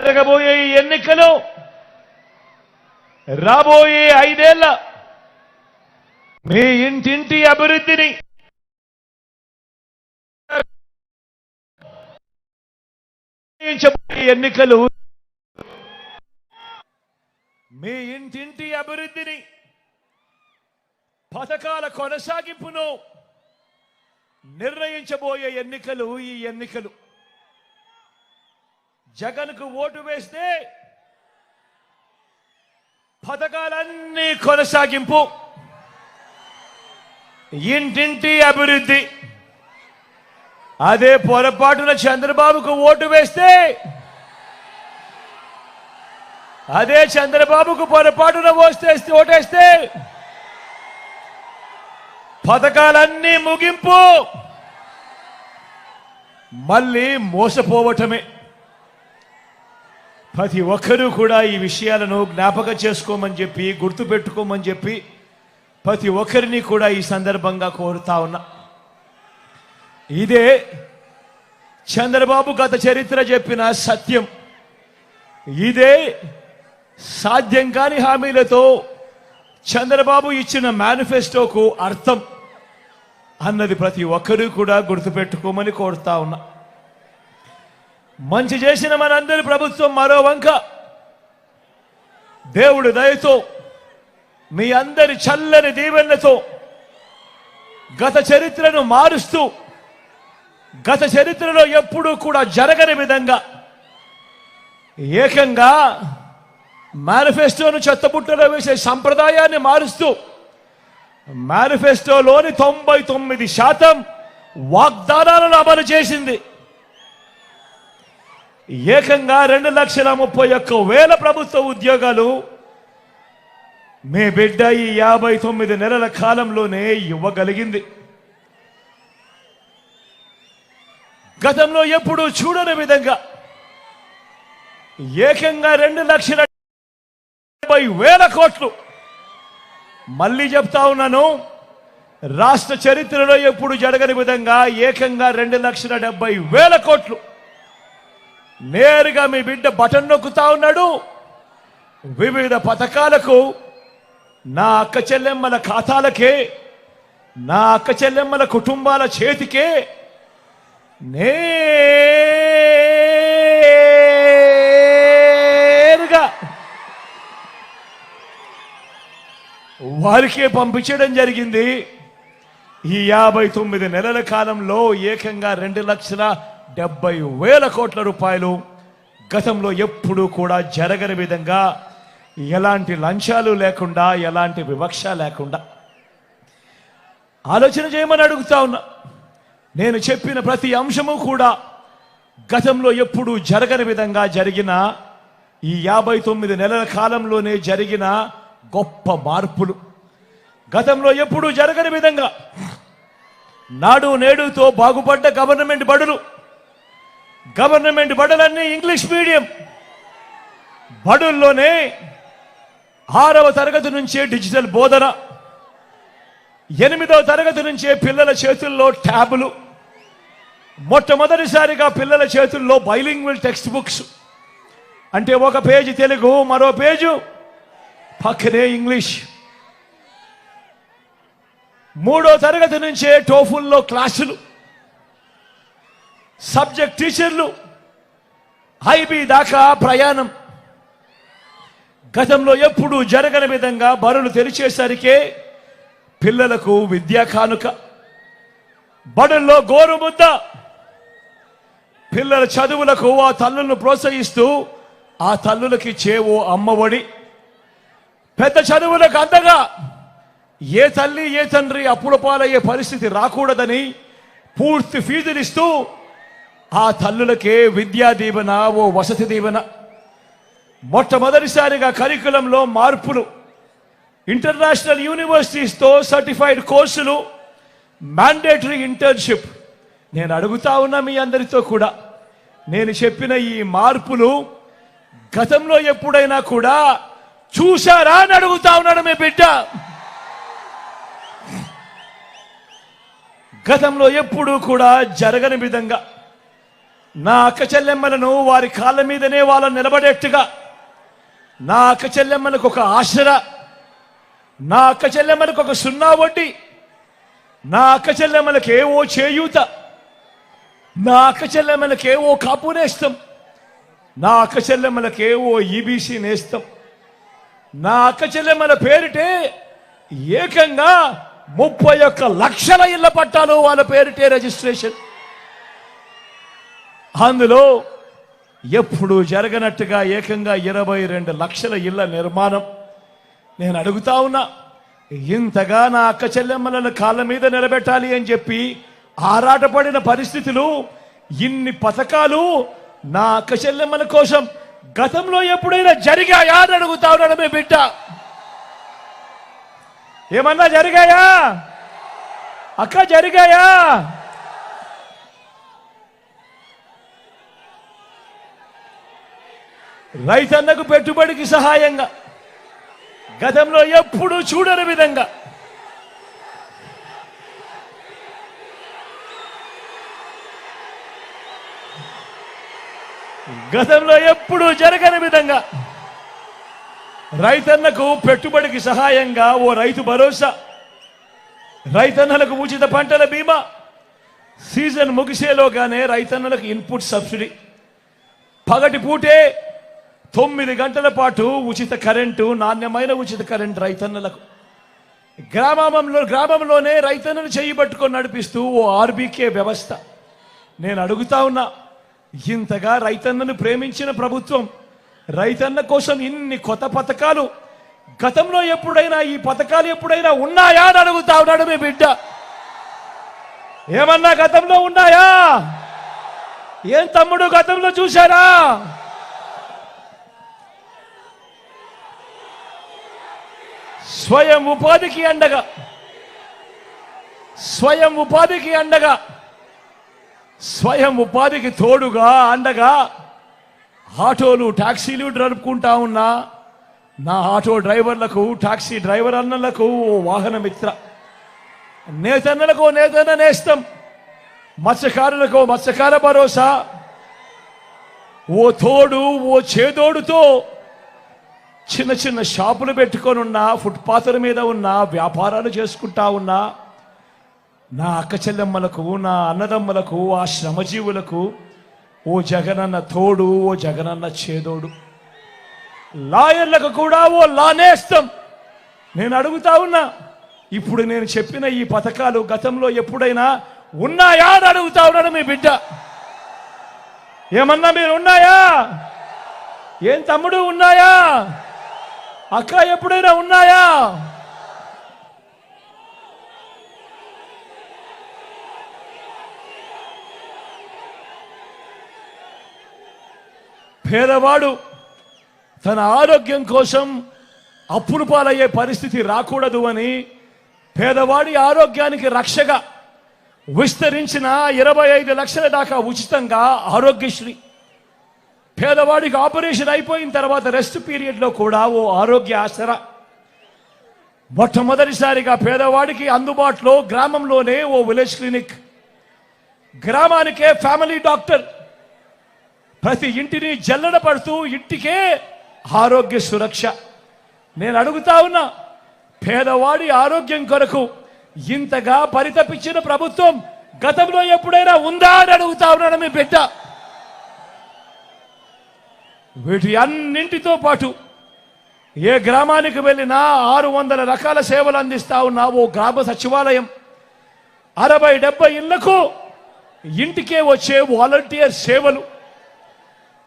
జరగబోయే ఈ ఎన్నికలు రాబోయే 5 ఏళ్ల మీ ఇంటింటి అభివృద్ధిని, ఎన్నికలు మీ ఇంటింటి అభివృద్ధిని, పథకాల కొనసాగింపును నిర్ణయించబోయే ఎన్నికలు ఈ ఎన్నికలు. జగన్కు ఓటు వేస్తే పథకాలన్నీ కొనసాగింపు, ఇంటింటి అభివృద్ధి. అదే పొరపాటున చంద్రబాబుకు ఓటు వేస్తే, అదే చంద్రబాబుకు పొరపాటున ఓటేస్తే పథకాలన్నీ ముగింపు, మళ్ళీ మోసపోవటమే. ప్రతి ఒక్కరూ కూడా ఈ విషయాలను జ్ఞాపకం చేసుకోమని చెప్పి, గుర్తుపెట్టుకోమని చెప్పి ప్రతి ఒక్కరిని కూడా ఈ సందర్భంగా కోరుతా ఉన్నా. ఇదే చంద్రబాబు గత చరిత్ర చెప్పిన సత్యం. ఇదే సాధ్యం కాని హామీలతో చంద్రబాబు ఇచ్చిన మేనిఫెస్టోకు అర్థం అన్నది ప్రతి ఒక్కరూ కూడా గుర్తుపెట్టుకోమని కోరుతా ఉన్నా. మంచి చేసిన మనందరి ప్రభుత్వం మరో వంక దేవుడి దయతో, మీ అందరి చల్లని దీవెనలతో గత చరిత్రను మారుస్తూ గత చరిత్రలో ఎప్పుడూ కూడా జరగని విధంగా ఏకంగా మేనిఫెస్టోను చెత్తబుట్టలో వేసే సంప్రదాయాన్ని మారుస్తూ మేనిఫెస్టోలోని 99% వాగ్దానాలను అమలు చేసింది. ఏకంగా 2,31,000 ప్రభుత్వ ఉద్యోగాలు మీ బిడ్డ ఈ 59 నెలల కాలంలోనే ఇవ్వగలిగింది. గతంలో ఎప్పుడూ చూడని విధంగా ఏకంగా 2,70,000 కోట్లు. మళ్ళీ చెప్తా ఉన్నాను, రాష్ట్ర చరిత్రలో ఎప్పుడు జరగని విధంగా ఏకంగా 2,70,000 కోట్లు నేరుగా మీ బిడ్డ బటన్ నొక్కుతా ఉన్నాడు. వివిధ పథకాలకు నా అక్క చెల్లెమ్మల ఖాతాలకే, నా అక్క చెల్లెమ్మల కుటుంబాల చేతికే నేరుగా వారికే పంపించడం జరిగింది. ఈ 59 నెలల కాలంలో ఏకంగా 2,70,000 కోట్ల రూపాయలు. గతంలో ఎప్పుడూ కూడా జరగని విధంగా ఎలాంటి లంచాలు లేకుండా, ఎలాంటి వివక్ష లేకుండా ఆలోచన చేయమని అడుగుతా ఉన్నా. నేను చెప్పిన ప్రతి అంశము కూడా గతంలో ఎప్పుడూ జరగని విధంగా జరిగిన ఈ 59 నెలల కాలంలోనే జరిగిన గొప్ప మార్పులు. గతంలో ఎప్పుడూ జరగని విధంగా నాడు నేడుతో బాగుపడ్డ గవర్నమెంట్ బడులు, గవర్నమెంట్ బడులన్నీ ఇంగ్లీష్ మీడియం బడుల్లోనే 6వ తరగతి నుంచే డిజిటల్ బోధన, 8వ తరగతి నుంచే పిల్లల చేతుల్లో ట్యాబులు, మొట్టమొదటిసారిగా పిల్లల చేతుల్లో బైలింగ్వల్ టెక్స్ట్ బుక్స్. అంటే ఒక పేజీ తెలుగు, మరో పేజు పక్కనే ఇంగ్లీష్. 3వ తరగతి నుంచే టోఫుల్లో క్లాసులు, సబ్జెక్ట్ టీచర్లు, ఐబీ దాకా ప్రయాణం. గతంలో ఎప్పుడూ జరగని విధంగా బడులు తెరిచేసరికే పిల్లలకు విద్యా కానుక, బడుల్లో గోరుముద్ద, పిల్లల చదువులకు ఆ తల్లులను ప్రోత్సహిస్తూ ఆ తల్లులకి చేవో అమ్మఒడి, పెద్ద చదువులకు అందగా ఏ తల్లి ఏ తండ్రి అప్పుల పాలయ్యే పరిస్థితి రాకూడదని పూర్తి ఫీజులిస్తూ ఆ తల్లులకే విద్యా దీవెన, ఓ వసతి దీవెన. మొట్టమొదటిసారిగా కరికులంలో మార్పులు, ఇంటర్నేషనల్ యూనివర్సిటీస్తో సర్టిఫైడ్ కోర్సులు, మ్యాండేటరీ ఇంటర్న్షిప్. నేను అడుగుతా ఉన్నా మీ అందరితో కూడా, నేను చెప్పిన ఈ మార్పులు గతంలో ఎప్పుడైనా కూడా చూశారా అని అడుగుతా ఉన్నాడు మీ బిడ్డ. గతంలో ఎప్పుడూ కూడా జరగని విధంగా నా అక్క చెల్లెమ్మలను వారి కాళ్ళ మీదనే వాళ్ళని నిలబడేట్టుగా, నా అక్క చెల్లెమ్మలకు ఒక ఆసరా, నా అక్క చెల్లెమ్మలకు ఒక 0 వడ్డీ, నా అక్క చెల్లెమ్మలకు ఏవో చేయూత, నా అక్క చెల్లెమ్మలకు ఏవో కాపు నేస్తం, నా అక్క చెల్లెమ్మలకు ఏవో ఈబీసీ నేస్తం. నా అక్క చెల్లెమ్మల పేరిటే ఏకంగా 31 లక్షల ఇళ్ల పట్టాలు వాళ్ళ పేరిటే రిజిస్ట్రేషన్. అందులో ఎప్పుడు జరగనట్టుగా ఏకంగా 22 లక్షల ఇళ్ల నిర్మాణం. నేను అడుగుతా ఉన్నా, ఇంతగా నా అక్క చెల్లెమ్మలను కాళ్ళ మీద నిలబెట్టాలి అని చెప్పి ఆరాటపడిన పరిస్థితులు, ఇన్ని పథకాలు నా అక్క చెల్లెమ్మల కోసం గతంలో ఎప్పుడైనా జరిగాయా అని అడుగుతా ఉన్నాడు మీ బిడ్డ. ఏమన్నా జరిగాయా అక్క? జరిగాయా? రైతన్నకు పెట్టుబడికి సహాయంగా గతంలో ఎప్పుడూ చూడని విధంగా గతంలో ఎప్పుడూ జరగని విధంగా రైతన్నకు పెట్టుబడికి సహాయంగా ఓ రైతు భరోసా, రైతన్నలకు ఉచిత పంటల బీమా, సీజన్ ముగిసేలోగానే రైతన్నలకు ఇన్పుట్ సబ్సిడీ, పగటి పూటే 9 గంటల పాటు ఉచిత కరెంటు, నాణ్యమైన ఉచిత కరెంటు రైతన్నలకు. గ్రామంలోనే రైతన్నను చేయబట్టుకొని నడిపిస్తూ ఓ ఆర్బీకే వ్యవస్థ. నేను అడుగుతా ఉన్నా, ఇంతగా రైతన్నను ప్రేమించిన ప్రభుత్వం రైతన్న కోసం ఇన్ని కొత్త పథకాలు గతంలో ఎప్పుడైనా ఈ పథకాలు ఎప్పుడైనా ఉన్నాయా అని అడుగుతా ఉన్నాడు మీ బిడ్డ. ఏమన్నా గతంలో ఉన్నాయా? ఏం తమ్ముడు గతంలో చూశారా? స్వయం ఉపాధికి అండగా స్వయం ఉపాధికి తోడుగా అండగా ఆటోలు టాక్సీలు నడుపుకుంటా ఉన్నా నా ఆటో డ్రైవర్లకు టాక్సీ డ్రైవర్ అన్నలకు ఓ వాహన మిత్ర, నేతన్నలకు నేతన్న నేస్తం, మత్స్యకారులకు మత్స్యకార భరోసా, ఓ తోడు ఓ చేదోడుతో చిన్న చిన్న షాపులు పెట్టుకొని ఉన్నా, ఫుట్పాత్ల మీద ఉన్న వ్యాపారాలు చేసుకుంటా ఉన్నా నా అక్క చెల్లెమ్మలకు నా అన్నదమ్మలకు ఆ శ్రమజీవులకు ఓ జగనన్న తోడు, ఓ జగనన్న చేదోడు. లాయర్లకు కూడా ఓ లానేస్తం. నేను అడుగుతా ఉన్నా, ఇప్పుడు నేను చెప్పిన ఈ పథకాలు గతంలో ఎప్పుడైనా ఉన్నాయా అని అడుగుతా ఉన్నాడు మీ బిడ్డ. ఏమన్నా మీరు ఉన్నాయా? ఏం తమ్ముడు ఉన్నాయా? అక్క ఎప్పుడైనా ఉన్నాయా? పేదవాడు తన ఆరోగ్యం కోసం అప్పులు పాలయ్యే పరిస్థితి రాకూడదు అని పేదవాడి ఆరోగ్యానికి రక్షగా విస్తరించిన 25 లక్షల దాకా ఉచితంగా ఆరోగ్యశ్రీ. పేదవాడికి ఆపరేషన్ అయిపోయిన తర్వాత రెస్ట్ పీరియడ్లో కూడా ఓ ఆరోగ్య ఆసరా. మొట్టమొదటిసారిగా పేదవాడికి అందుబాటులో గ్రామంలోనే ఓ విలేజ్ క్లినిక్, గ్రామానికే ఫ్యామిలీ డాక్టర్, ప్రతి ఇంటిని జల్లెడ పడుతూ ఇంటికే ఆరోగ్య సురక్ష. నేను అడుగుతా ఉన్నా, పేదవాడి ఆరోగ్యం కొరకు ఇంతగా పరితపించిన ప్రభుత్వం గతంలో ఎప్పుడైనా ఉందా అని అడుగుతా ఉన్నాను మీ బిడ్డ. వీటి అన్నింటితో పాటు ఏ గ్రామానికి వెళ్ళినా 600 రకాల సేవలు అందిస్తా ఉన్నా ఓ గ్రామ సచివాలయం, 60-70 ఇళ్లకు ఇంటికే వచ్చే వాలంటీర్ సేవలు,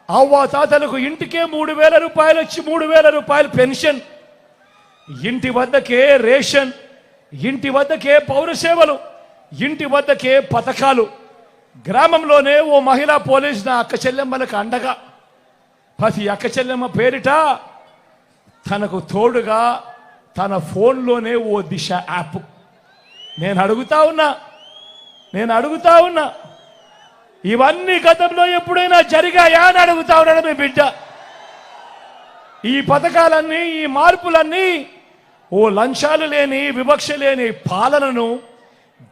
అవ్వాతాతలకు ఇంటికే 3,000 రూపాయలు వచ్చి 3,000 రూపాయలు పెన్షన్, ఇంటి వద్దకే రేషన్, ఇంటి వద్దకే పౌర సేవలు, ఇంటి వద్దకే పథకాలు. గ్రామంలోనే ఓ మహిళా పోలీస్ నా అక్క చెల్లెమ్మలకు అండగా, ప్రతి అక్క చెల్లెమ్మ పేరిట తనకు తోడుగా తన ఫోన్లోనే ఓ దిశ యాప్. నేను అడుగుతా ఉన్నా ఇవన్నీ గతంలో ఎప్పుడైనా జరిగాయా అని అడుగుతా ఉన్నాడు మీ బిడ్డ. ఈ పథకాలన్నీ ఈ మార్పులన్నీ ఓ లంచాలు లేని వివక్ష లేని పాలనను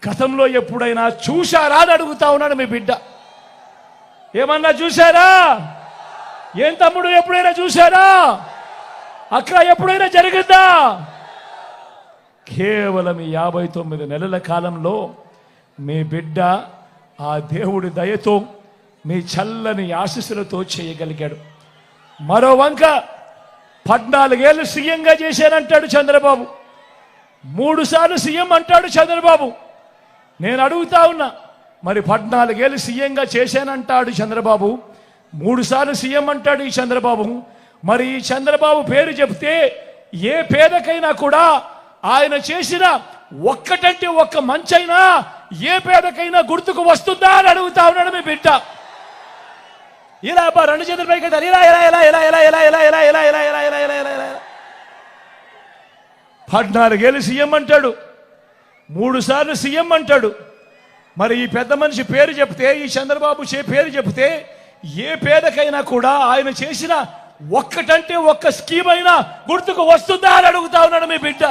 గతంలో ఎప్పుడైనా చూశారా అని అడుగుతా ఉన్నాడు మీ బిడ్డ. ఏమన్నా చూశారా? ఏం తమ్ముడు ఎప్పుడైనా చూశారా? అక్కడ ఎప్పుడైనా జరిగిందా? కేవలం 59 నెలల కాలంలో మీ బిడ్డ ఆ దేవుడి దయతో మీ చల్లని ఆశీస్సులతో చేయగలిగాడు. మరో వంక 14 ఏళ్ళు సీఎంగా చేశానంటాడు చంద్రబాబు, 3 సార్లు సీఎం అంటాడు చంద్రబాబు. నేను అడుగుతా ఉన్నా, మరి 14 ఏళ్ళు సీఎంగా చేశానంటాడు చంద్రబాబు, 3 సార్లు సీఎం అంటాడు ఈ చంద్రబాబు. మరి ఈ చంద్రబాబు పేరు చెప్తే ఏ పేదకైనా కూడా ఆయన చేసిన ఒక్కటంటే ఒక్క మంచైనా ఏ పేదకైనా గుర్తుకు వస్తుందా అని అడుగుతా ఉన్నాడు మీ బిడ్డ. ఇలా 2 చేతుల పైకి ఇలా ఇలా ఇలా ఇలా ఇలా ఇలా ఇలా ఇలా ఇలా ఇలా ఇలా ఇలా ఇలా ఇలా ఇలా 14 ఏళ్ళు సీఎం అంటాడు, 3 సార్లు సీఎం అంటాడు. మరి ఈ పెద్ద మనిషి పేరు చెప్తే, ఈ చంద్రబాబు పేరు చెప్తే ఏ పేదకైనా కూడా ఆయన చేసిన ఒక్కటంటే ఒక్క స్కీమ్ అయినా గుర్తుకు వస్తుందా అని అడుగుతా ఉన్నాడు మీ బిడ్డ.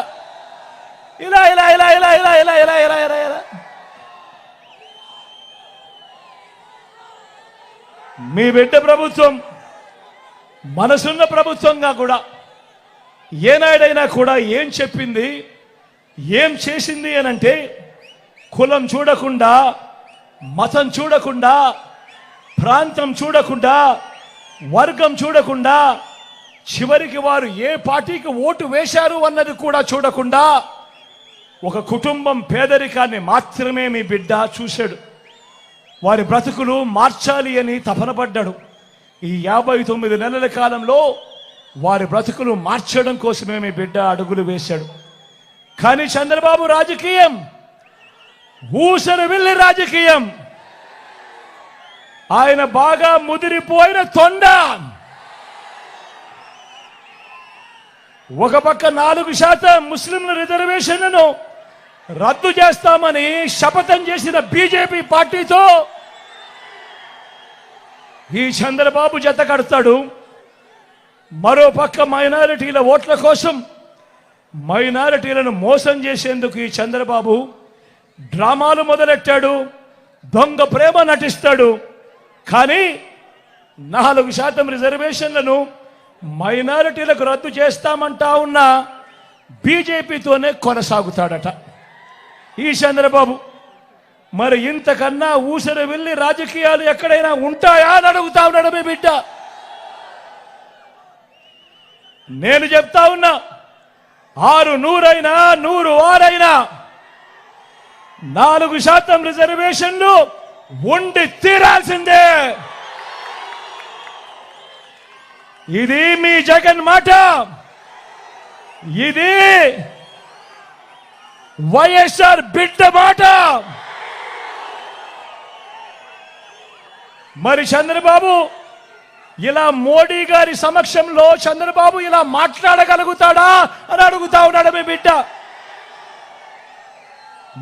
ఇలా ఇలా ఇలా ఇలా ఇలా ఇలా ఇలా ఇలా ఇలా ఇలా మీ బిడ్డ ప్రభుత్వం మనసున్న ప్రభుత్వంగా కూడా ఏనాడైనా కూడా ఏం చెప్పింది, ఏం చేసింది అనంటే కులం చూడకుండా, మతం చూడకుండా, ప్రాంతం చూడకుండా, వర్గం చూడకుండా, చివరికి వారు ఏ పార్టీకి ఓటు వేశారు అన్నది కూడా చూడకుండా ఒక కుటుంబం పేదరికాన్ని మాత్రమే మీ బిడ్డ చూశాడు. వారి బ్రతుకులు మార్చాలి అని తపన పడ్డాడు. ఈ 59 నెలల కాలంలో వారి బ్రతుకులు మార్చడం కోసమే మీ బిడ్డ అడుగులు వేశాడు. కానీ చంద్రబాబు రాజకీయం ఊసరు వెళ్ళి రాజకీయం. ఆయన బాగా ముదిరిపోయిన తొండ. ఒక పక్క 4% ముస్లింల రిజర్వేషన్లను రద్దు చేస్తామని శపథం చేసిన బీజేపీ పార్టీతో ఈ చంద్రబాబు జత కడతాడు. మరో పక్క మైనారిటీల ఓట్ల కోసం మైనారిటీలను మోసం చేసేందుకు ఈ చంద్రబాబు డ్రామాలు మొదలెట్టాడు. దొంగ ప్రేమ నటిస్తాడు. కానీ 4% రిజర్వేషన్లను మైనారిటీలకు రద్దు చేస్తామంటా ఉన్న బీజేపీతోనే కొనసాగుతాడట ఈ చంద్రబాబు. మరి ఇంతకన్నా ఊసరి వెళ్ళి రాజకీయాలు ఎక్కడైనా ఉంటాయా అని అడుగుతా ఉన్నాడు మీ బిడ్డ. నేను చెప్తా ఉన్నా, 600 100 4% రిజర్వేషన్లు ఉండి తీరాల్సిందే. ఇది మీ జగన్ మాట. ఇది వైఎస్ఆర్ బిడ్డ మాట. మరి చంద్రబాబు ఇలా మోడీ గారి సమక్షంలో చంద్రబాబు ఇలా మాట్లాడగలుగుతాడా అని అడుగుతా ఉన్నాడు మీ బిడ్డ.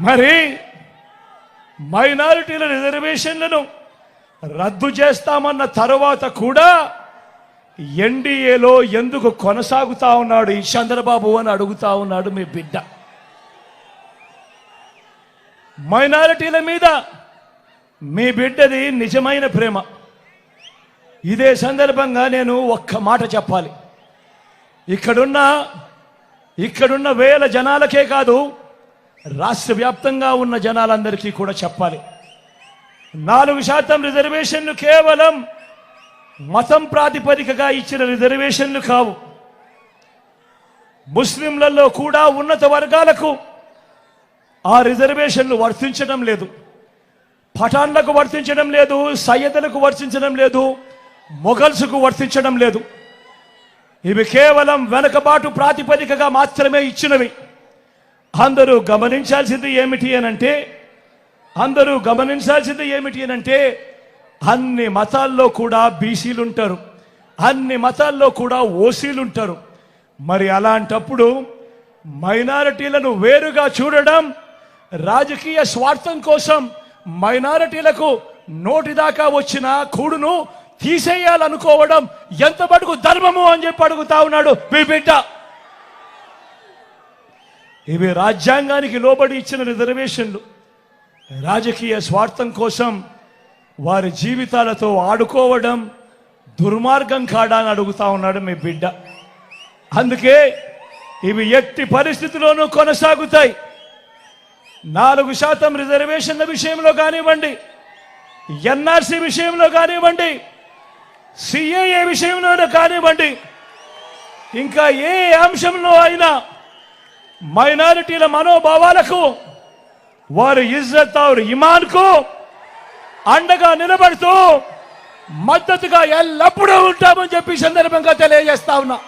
మరి మైనారిటీల రిజర్వేషన్లను రద్దు చేస్తామన్న తరువాత కూడా ఎన్డీఏలో ఎందుకు కొనసాగుతా ఉన్నాడు ఈ చంద్రబాబు అని అడుగుతా ఉన్నాడు మీ బిడ్డ. మైనారిటీల మీద మీ బిడ్డది నిజమైన ప్రేమ. ఇదే సందర్భంగా నేను ఒక్క మాట చెప్పాలి. ఇక్కడున్న వేల జనాలకే కాదు, రాష్ట్ర వ్యాప్తంగా ఉన్న జనాలందరికీ కూడా చెప్పాలి. 4% రిజర్వేషన్లు కేవలం మతం ప్రాతిపదికగా ఇచ్చిన రిజర్వేషన్లు కావు. ముస్లింలలో కూడా ఉన్నత వర్గాలకు ఆ రిజర్వేషన్లు వర్తించడం లేదు. పఠాన్లకు వర్తించడం లేదు, సయ్యదులకు వర్తించడం లేదు, మొఘల్స్కు వర్తించడం లేదు. ఇవి కేవలం వెనకబాటు ప్రాతిపదికగా మాత్రమే ఇచ్చినవి. అందరూ గమనించాల్సింది ఏమిటి అనంటే అన్ని మతాల్లో కూడా బీసీలు ఉంటారు, అన్ని మతాల్లో కూడా ఓసీలు ఉంటారు. మరి అలాంటప్పుడు మైనారిటీలను వేరుగా చూడడం, రాజకీయ స్వార్థం కోసం మైనారిటీలకు నోటిదాకా వచ్చిన కూడును తీసేయాలనుకోవడం ఎంత మటుకు ధర్మము అని చెప్పి అడుగుతా ఉన్నాడు మీ బిడ్డ. ఇవి రాజ్యాంగానికి లోబడి ఇచ్చిన రిజర్వేషన్లు. రాజకీయ స్వార్థం కోసం వారి జీవితాలతో ఆడుకోవడం దుర్మార్గం కాడా అని అడుగుతా ఉన్నాడు మీ బిడ్డ. అందుకే ఇవి ఎట్టి పరిస్థితుల్లోనూ కొనసాగుతాయి. 4% రిజర్వేషన్ల విషయంలో కానివ్వండి, ఎన్ఆర్సీ విషయంలో కానివ్వండి, సిఏఏ విషయంలో కానివ్వండి, ఇంకా ఏ అంశంలో అయినా మైనారిటీల మనోభావాలకు, వారి ఇజ్జత్ ఔర్ ఇమాన్కు అండగా నిలబడుతూ మద్దతుగా ఎల్లప్పుడూ ఉంటామని చెప్పి సందర్భంగా తెలియజేస్తా ఉన్నా.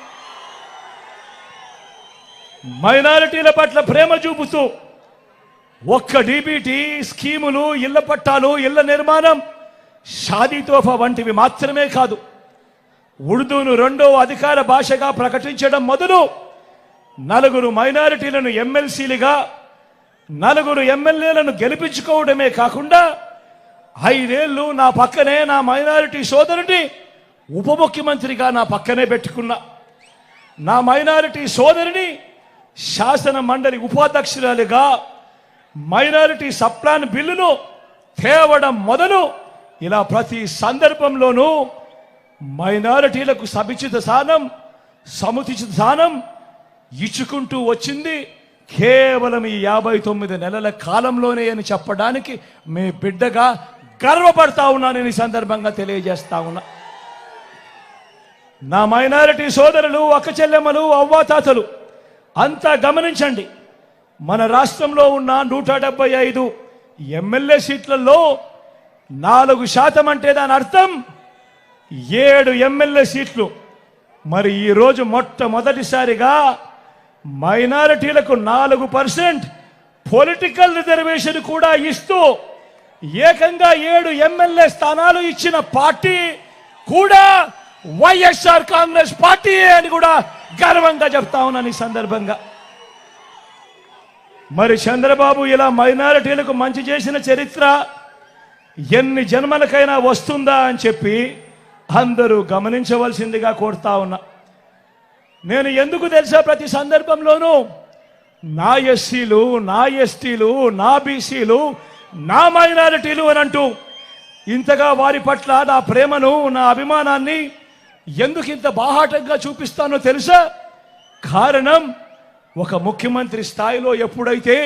మైనారిటీల పట్ల ప్రేమ చూపుతూ ఒక్క డీబీటీ స్కీములు, ఇళ్ల పట్టాలు, ఇళ్ల నిర్మాణం, షాదీ తోఫా వంటివి మాత్రమే కాదు, ఉర్దూను 2వ అధికార భాషగా ప్రకటించడం మొదలు 4 మైనారిటీలను ఎమ్మెల్సీలుగా, 4 ఎమ్మెల్యేలను గెలిపించుకోవడమే కాకుండా 5 ఏళ్లు నా పక్కనే నా మైనారిటీ సోదరుని ఉప ముఖ్యమంత్రిగా నా పక్కనే పెట్టుకున్నా. నా మైనారిటీ సోదరిని శాసన మండలి ఉపాధ్యక్షురాలిగా మైనారిటీ సప్లాన్ బిల్లును తేవడం మొదలు ఇలా ప్రతి సందర్భంలోనూ మైనారిటీలకు సముచిత స్థానం ఇచ్చుకుంటూ వచ్చింది కేవలం ఈ 59 నెలల కాలంలోనే అని చెప్పడానికి మీ బిడ్డగా గర్వపడతా ఉన్నా. నేను ఈ సందర్భంగా తెలియజేస్తా ఉన్నా. నా మైనారిటీ సోదరులు, అక్క చెల్లెమ్మలు, అవ్వాతాతలు అంతా గమనించండి. మన రాష్ట్రంలో ఉన్న 175 ఎమ్మెల్యే సీట్లలో 4% అంటే దాని అర్థం 7 ఎమ్మెల్యే సీట్లు. మరి ఈరోజు మొట్టమొదటిసారిగా మైనారిటీలకు 4% పొలిటికల్ రిజర్వేషన్ కూడా ఇస్తూ ఏకంగా 7 ఎమ్మెల్యే స్థానాలు ఇచ్చిన పార్టీ కూడా వైఎస్ఆర్ కాంగ్రెస్ పార్టీ అని కూడా గర్వంగా చెప్తా ఉన్నాను ఈ సందర్భంగా. మరి చంద్రబాబు ఇలా మైనారిటీలకు మంచి చేసిన చరిత్ర ఎన్ని జన్మలకైనా వస్తుందా అని చెప్పి అందరూ గమనించవలసిందిగా కోరుతా ఉన్నా. నేను ఎందుకు తెలుసా ప్రతి సందర్భంలోనూ నా ఎస్సీలు, నా ఎస్టీలు, నా బీసీలు, నా మైనారిటీలు అని అంటూ ఇంతగా వారి పట్ల నా ప్రేమను, నా అభిమానాన్ని ఎందుకు ఇంత బాహాటంగా చూపిస్తానో తెలుసా? కారణం, ఒక ముఖ్యమంత్రి స్థాయిలో ఎప్పుడైతే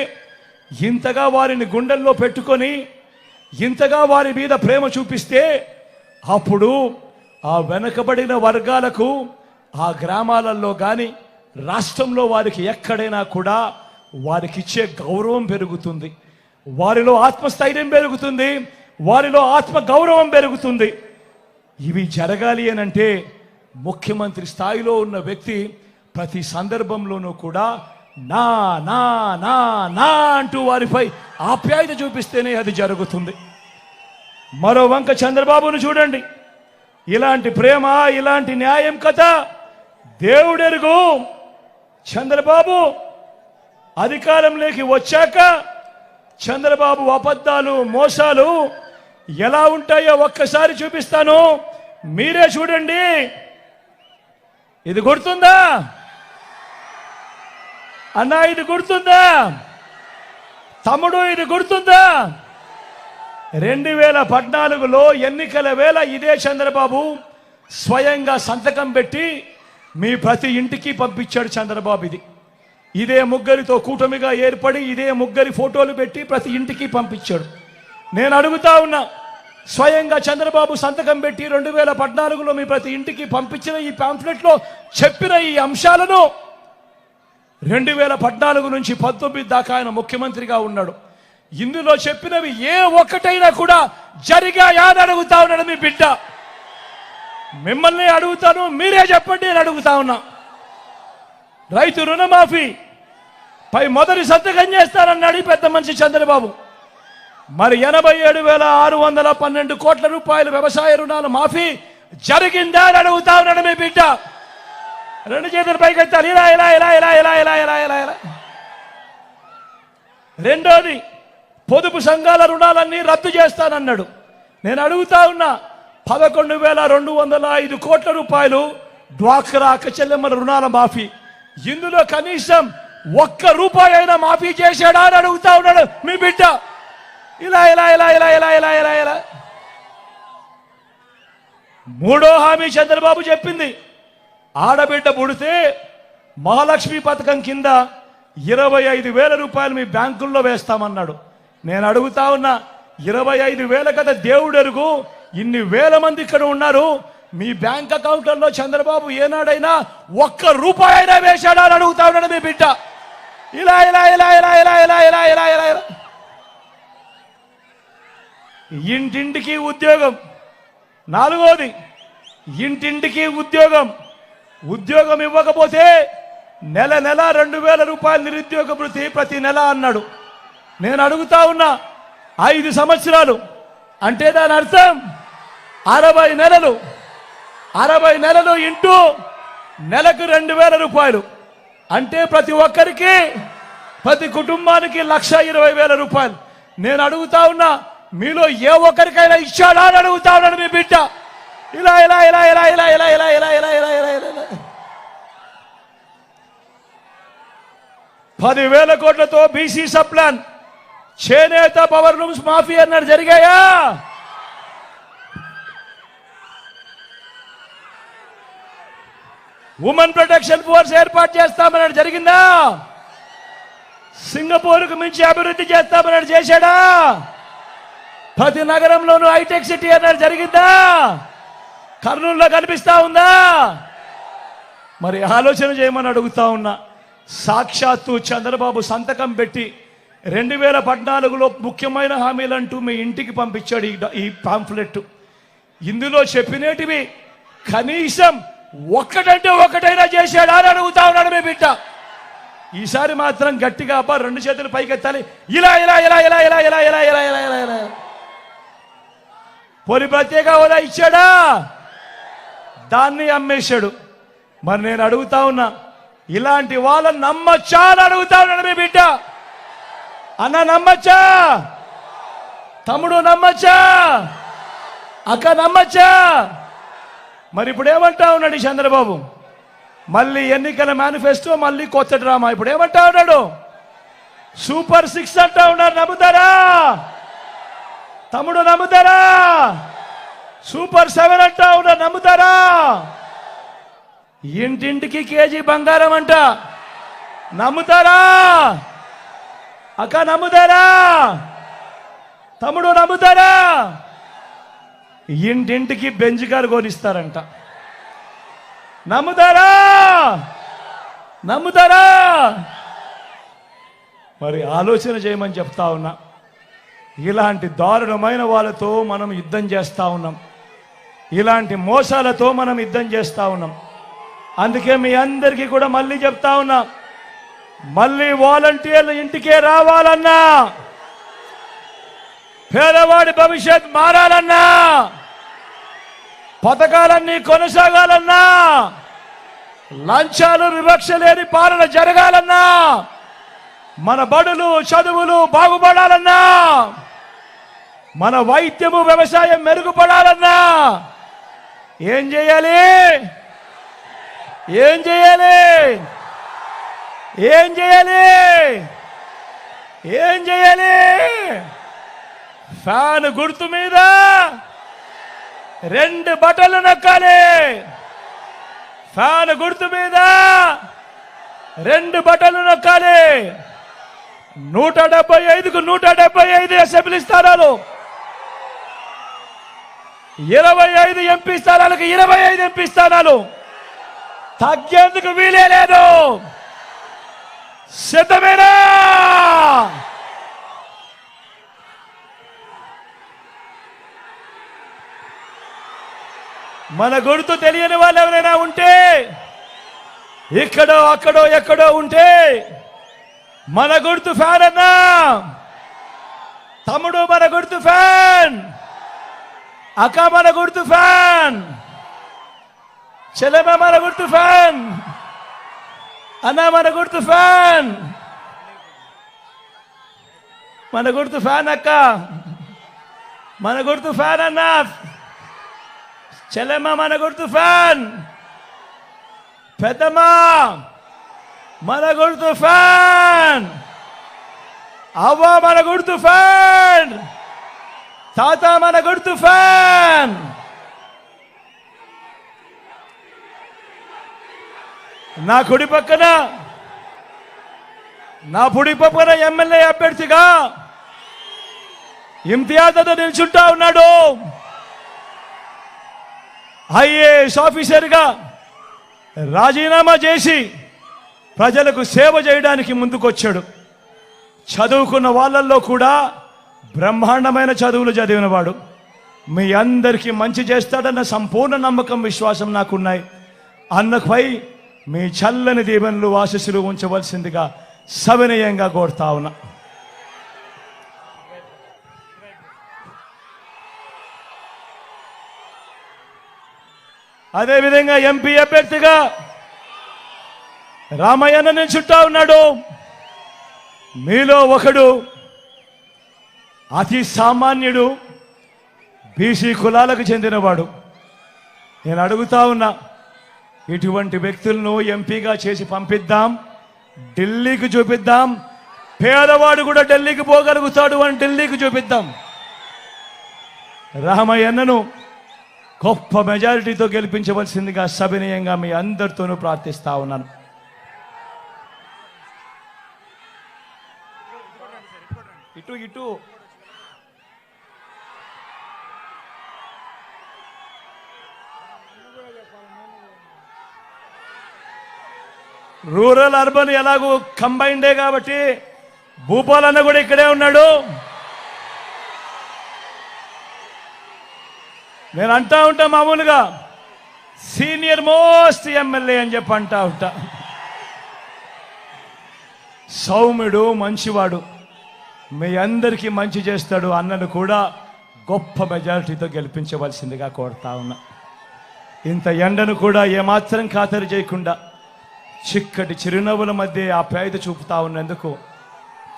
ఇంతగా వారిని గుండెల్లో పెట్టుకొని ఇంతగా వారి మీద ప్రేమ చూపిస్తే అప్పుడు ఆ వెనకబడిన వర్గాలకు ఆ గ్రామాలలో కానీ రాష్ట్రంలో వారికి ఎక్కడైనా కూడా వారికి ఇచ్చే గౌరవం పెరుగుతుంది, వారిలో ఆత్మస్థైర్యం పెరుగుతుంది, వారిలో ఆత్మ గౌరవం పెరుగుతుంది. ఇవి జరగాలి అనంటే ముఖ్యమంత్రి స్థాయిలో ఉన్న వ్యక్తి ప్రతి సందర్భంలోనూ కూడా నా నా నా నా అంటూ వారిపై ఆప్యాయత చూపిస్తేనే అది జరుగుతుంది. మరో వంక చంద్రబాబును చూడండి, ఇలాంటి ప్రేమ, ఇలాంటి న్యాయం కథ దేవుడెరుగు. చంద్రబాబు అధికారంలోకి వచ్చాక చంద్రబాబు అబద్ధాలు, మోసాలు ఎలా ఉంటాయో ఒక్కసారి చూపిస్తాను, మీరే చూడండి. ఇది గుర్తుందా అన్నా? ఇది గుర్తుందా తమ్ముడు? ఇది గుర్తుందా? 2014లో ఎన్నికల వేళ ఇదే చంద్రబాబు స్వయంగా సంతకం పెట్టి మీ ప్రతి ఇంటికి పంపించాడు చంద్రబాబు. ఇదే ముగ్గురితో కూటమిగా ఏర్పడి ఇదే ముగ్గురి ఫోటోలు పెట్టి ప్రతి ఇంటికి పంపించాడు. నేను అడుగుతా ఉన్నా, స్వయంగా చంద్రబాబు సంతకం పెట్టి 2014లో మీ ప్రతి ఇంటికి పంపించిన ఈ పాంఫ్లెట్లో చెప్పిన ఈ అంశాలను 2014 నుంచి 19 దాకా ఆయన ముఖ్యమంత్రిగా ఉన్నాడు. ఇందులో చెప్పినవి ఏ ఒక్కటైనా కూడా జరిగాయా అని అడుగుతా ఉన్నాడు మీ బిడ్డ. మిమ్మల్ని అడుగుతాను, మీరే చెప్పండి అని అడుగుతా ఉన్నా. రైతు రుణమాఫీ పై మొదటి సంతకం చేస్తానన్నాడు పెద్ద మనిషి చంద్రబాబు. మరి 87,612 కోట్ల రూపాయల వ్యవసాయ రుణాలు మాఫీ జరిగిందా అని అడుగుతా ఉన్నాడు మీ బిడ్డ. 2 చేతులు పైకెత్తాలి, ఇలా ఇలా ఇలా ఇలా ఇలా ఇలా ఇలా ఇలా ఇలా. రెండోది, పొదుపు సంఘాల రుణాలన్నీ రద్దు చేస్తానన్నాడు. నేను అడుగుతా ఉన్నా, 11,205 కోట్ల రూపాయలు డ్వాక్రా అక్క చెల్లెమ్మల రుణాల మాఫీ. ఇందులో కనీసం 1 రూపాయి అయినా మాఫీ చేశాడా అని అడుగుతా ఉన్నాడు మీ బిడ్డ. ఇలా ఇలా ఇలా ఇలా ఇలా ఇలా ఇలా ఇలా. మూడో హామీ చంద్రబాబు చెప్పింది, ఆడబిడ్డ పుడితే మహాలక్ష్మి పథకం కింద 25,000 రూపాయలు మీ బ్యాంకుల్లో వేస్తామన్నాడు. నేను అడుగుతా ఉన్నా, 25,000 కదా దేవుడెరుగు, ఇన్ని వేల మంది ఇక్కడ ఉన్నారు, మీ బ్యాంక్ అకౌంట్లలో చంద్రబాబు ఏనాడైనా 1 రూపాయి అయినా వేశాడా అని అడుగుతా ఉన్నాడు మీ బిడ్డ. ఇలా ఇలా ఇలా ఇలా ఇలా ఇలా ఇలా ఇలా ఇలా ఇలా. ఇంటింటికి ఉద్యోగం. నాలుగోది, ఇంటింటికి ఉద్యోగం. ఉద్యోగం ఇవ్వకపోతే నెల 2,000 రూపాయలు నిరుద్యోగ భృతి ప్రతి నెల అన్నాడు. నేను అడుగుతా ఉన్నా, 5 సంవత్సరాలు అంటే దాని అర్థం 60 నెలలు. 60 నెలలు ఇంటూ నెలకు 2,000 రూపాయలు అంటే ప్రతి ఒక్కరికి, ప్రతి కుటుంబానికి 1,20,000 రూపాయలు. నేను అడుగుతా ఉన్నా, మీలో ఏ ఒక్కరికైనా ఇచ్చాడా అని అడుగుతా ఉన్నాడు మీ బిడ్డ. ఇలా ఇలా ఇలా ఇలా ఇలా ఇలా ఇలా ఇలా ఇలా ఇలా ఇలా ఇలా. 10,000 కోట్లతో బీసీ సప్లాన్, చేనేత పవర్ లూమ్స్ మాఫీ అన్నాడు, జరిగాయా? ఉమెన్ ప్రొటెక్షన్ ఫోర్స్ ఏర్పాటు చేస్తామన్నాడు, జరిగిందా? సింగపూర్కు మించి అభివృద్ధి చేస్తామన్నాడు, చేశాడా? ప్రతి నగరంలోనూ హైటెక్ సిటీ అన్నాడు, జరిగిందా? కర్నూలులో కనిపిస్తా ఉందా? మరి ఆలోచన చేయమని అడుగుతా ఉన్నా. సాక్షాత్తు చంద్రబాబు సంతకం పెట్టి 2014లో ముఖ్యమైన హామీలంటూ మీ ఇంటికి పంపించాడు ఈ పాంఫ్లెట్. ఇందులో చెప్పినటివి కనీసం ఒక్కటంటే ఒకటైనా చేశాడా అని అడుగుతా ఉన్నాడు మీ బిడ్డ. ఈసారి మాత్రం గట్టిగా అబ్బా 2 చేతులు పైకెత్తాలి. ఇలా ఇలా ఇలా ఇలా ఇలా ఇలా ఇలా ఇలా ఇలా ఇలా ఇలా పోనీ ప్రత్యేక హోదా ఇచ్చాడా? దాన్ని అమ్మేశాడు. మరి నేను అడుగుతా ఉన్నా, ఇలాంటి వాళ్ళని నమ్మచ్చా అని అడుగుతా ఉన్నాడు మీ బిడ్డ. అన్న నమ్మచ్చా? తమ్ముడు నమ్మచ్చా? అక్క నమ్మచ్చా? మరి ఇప్పుడు ఏమంటా ఉన్నాడు ఈ చంద్రబాబు? మళ్ళీ ఎన్నికల మేనిఫెస్టో, మళ్ళీ కొత్త డ్రామా. ఇప్పుడు ఏమంటా ఉన్నాడు? సూపర్ 6 అంటా ఉన్నారు. నమ్ముతారా తమ్ముడు? నమ్ముతారా? సూపర్ 7 అంటా ఉన్నారు. నమ్ముతారా? ఇంటింటికి కేజీ బంగారం అంట. నమ్ముతారా? అక్క నమ్ముతారా? తమ్ముడు నమ్ముతారా? ఇంటింటికి బెంజ్ కారు కొనిస్తారంట. నమ్ముతారా? నమ్ముతారా? మరి ఆలోచన చేయమని చెప్తా ఉన్నా. ఇలాంటి దారుణమైన వాళ్ళతో మనం యుద్ధం చేస్తా ఉన్నాం. ఇలాంటి మోసాలతో మనం యుద్ధం చేస్తా ఉన్నాం. అందుకే మీ అందరికీ కూడా మళ్ళీ చెప్తా ఉన్నా, మళ్ళీ వాలంటీర్లు ఇంటికే రావాలన్నా, పేదవాడి భవిష్యత్ మారాలన్నా, పథకాలన్నీ కొనసాగాలన్నా, లంచాలు వివక్ష లేని పాలన జరగాలన్నా, మన బడులు చదువులు బాగుపడాలన్నా, మన వైద్యము వ్యవసాయం మెరుగుపడాలన్నా ఏం చేయాలి? ఏం చేయాలి? ఏం చేయాలి? ఏం చేయాలి? ఫ్యాన్ గుర్తు మీద 2 బటన్లు నొక్కాలి. ఫ్యాన్ గుర్తు మీద 2 బటన్లు నొక్కాలి. 175కు 175 అసెంబ్లీ స్థానాలు, 25 ఎంపీ స్థానాలకు 25 ఎంపీ స్థానాలు తగ్గేందుకు వీలే లేదు. సిద్ధమేనా? మన గుర్తు తెలియని వాళ్ళు ఎవరైనా ఉంటే, ఇక్కడో అక్కడో ఎక్కడో ఉంటే, మన గుర్తు ఫ్యాన్ అన్నా. తమ్ముడు మన గుర్తు ఫ్యాన్, అక్క మన గుర్తు ఫ్యాన్, చెల్లెమ్మ మన గుర్తు ఫ్యాన్, అన్న మన గుర్తు ఫ్యాన్, మన గుర్తు ఫ్యాన్ అక్క, మన గుర్తు ఫ్యాన్ అన్న, చెల్లెమ్మ మన గుర్తు ఫ్యాన్, పెద్దమ్మ మన గుర్తు ఫ్యాన్, అవ్వ మన గుర్తు ఫ్యాన్, తాత మన గుర్తు ఫ్యాన్. నా కుడి పక్కన ఎమ్మెల్యే అభ్యర్థిగా ఇమ్తియాజ్తో నిల్చుంటా ఉన్నాడు. ఐఏఎస్ ఆఫీసర్గా రాజీనామా చేసి ప్రజలకు సేవ చేయడానికి ముందుకొచ్చాడు. చదువుకున్న వాళ్ళల్లో కూడా బ్రహ్మాండమైన చదువులు చదివినవాడు. మీ అందరికీ మంచి చేస్తాడన్న సంపూర్ణ నమ్మకం, విశ్వాసం నాకున్నాయి. అన్నపై మీ చల్లని దీవెనలు ఆశీస్సులు ఉంచవలసిందిగా సవినయంగా కోరుతా ఉన్నా. అదేవిధంగా ఎంపీ అభ్యర్థిగా రామయ్యన్న నిల్చుంటా ఉన్నాడు. మీలో ఒకడు అతి సామాన్యుడు, బీసీ కులాలకు చెందినవాడు. నేను అడుగుతా ఉన్నా, ఇటువంటి వ్యక్తులను ఎంపీగా చేసి పంపిద్దాం, ఢిల్లీకి చూపిద్దాం. పేదవాడు కూడా ఢిల్లీకి పోగలుగుతాడు అని ఢిల్లీకి చూపిద్దాం. రామయ్యన్నను గొప్ప మెజారిటీతో గెలిపించవలసిందిగా సవినయంగా మీ అందరితోనూ ప్రార్థిస్తా ఉన్నాను. ఇటు ఇటు రూరల్ అర్బన్ ఎలాగూ కంబైండే కాబట్టి భూపాలన్న కూడా ఇక్కడే ఉన్నాడు. నేను అంటా ఉంటా మామూలుగా సీనియర్ మోస్ట్ ఎమ్మెల్యే అని చెప్పి అంటా ఉంటా. సౌమ్యుడు, మంచివాడు, మీ అందరికీ మంచి చేస్తాడు. అన్నను కూడా గొప్ప మెజారిటీతో గెలిపించవలసిందిగా కోరుతా ఉన్నా. ఇంత ఎండను కూడా ఏమాత్రం ఖాతరు చేయకుండా చిక్కటి చిరునవ్వుల మధ్య ఆ పేద చూపుతా ఉన్నందుకు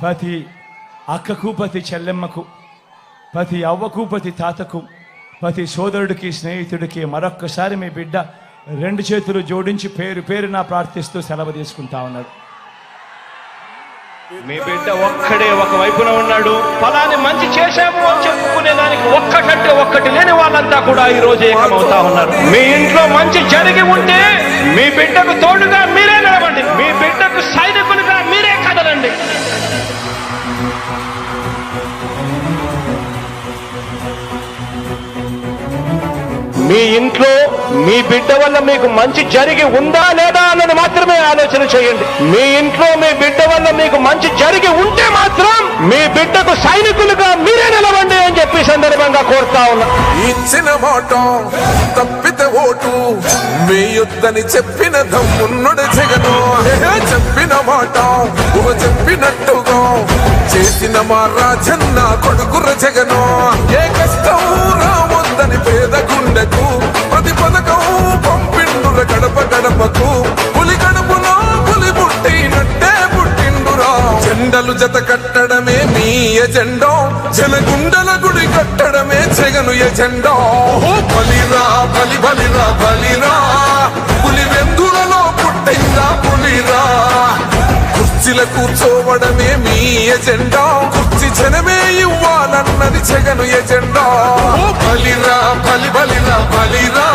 ప్రతి అక్కకు, ప్రతి చెల్లెమ్మకు, ప్రతి అవ్వకు, ప్రతి తాతకు, ప్రతి సోదరుడికి, స్నేహితుడికి మరొక్కసారి మీ బిడ్డ 2 చేతులు జోడించి పేరు పేరున ప్రార్థిస్తూ సెలవు తీసుకుంటా ఉన్నాడు. మీ బిడ్డ ఒక్కడే ఒక వైపున ఉన్నాడు. ఫలాన్ని మంచి చేశాము అని చెప్పుకునే దానికి ఒక్కటంటే ఒక్కటి లేని వాళ్ళంతా కూడా ఈ రోజు ఏకమవుతా ఉన్నారు. మీ ఇంట్లో మంచి జరిగి ఉంటే మీ బిడ్డకు తోడుగా మీరే నిలవండి. మీ బిడ్డకు సైనికులుగా మీరే కదలండి. మీ ఇంట్లో మీ బిడ్డ వల్ల మీకు మంచి జరిగి ఉందా లేదా అన్నది మాత్రమే ఆలోచన చేయండి. మీ ఇంట్లో మీ బిడ్డ వల్ల మీకు మంచి జరిగి ఉంటే మాత్రం మీ బిడ్డకు సైనికులుగా మీరే నిలవండి అని చెప్పి సందర్భంగా కోరుతా ఉన్నా. ఇచ్చిన మాట తప్పితే ఓటు మీ యుద్ధని చెప్పిన దమ్మున్నడు జగను. చెప్పిన మాట చెప్పినట్టుగా చేసిన మా రాజన్న కొడుకుర జగను. ఏ కష్టం రావద్దని పేద గుండెకు ప్రతి పథకం పంపిండుర గడప గడపకు. పులి గడపలో పులి పుట్టినట్టే పుట్టిండురా. జెండలు జత కట్టడమే మీ ఎజెండా, జనగుండల గుడి కట్టడమే జగను ఎజెండా. బలిరా బలి బలిరా బలిరా, పులి వెందులలో పుట్టిందా పులిరా. కుర్చీల కూర్చోవడమే మీ ఎజెండా, కుర్చీ జనమే ఇవ్వాలన్నది జగను ఎజెండా. బలిరా బలి బలిరా బలిరా,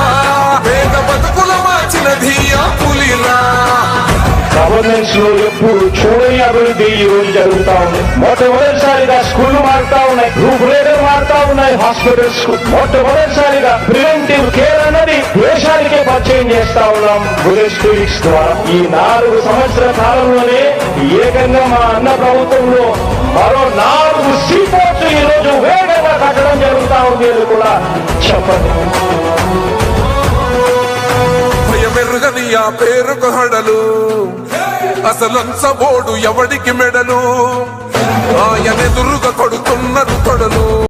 పేద బతుకుల మార్చినది ఆ పులిరా. గవర్నెన్స్ లో ఎప్పుడు చూడని అభివృద్ధి ఈ రోజు జరుగుతా ఉంది. మొట్టమొదటిసారిగా స్కూళ్లు మారుతా ఉన్నాయి, రూపురేఖలు మారుతా ఉన్నాయి, హాస్పిటల్స్ కు మొట్టమొదటిసారిగా ప్రివెంటివ్ కేర్ అన్నది దేశానికే పరిచయం చేస్తా ఉన్నాం బుల్లెట్ క్లినిక్స్ ద్వారా. ఈ 4 సంవత్సరాల కాలంలోనే ఏకంగా మా అన్న ప్రభుత్వంలో మరో 4 సీపోర్ట్స్ ఈ రోజు వేగంగా కట్టడం జరుగుతా ఉంది అని కూడా చెప్పండి. భయమెరుగని ఆ పేరుకు హడలు, అసలంచబోడు ఎవడికి మెడలు, ఆయనెదురుగా కొడుతున్నారు తొడలు.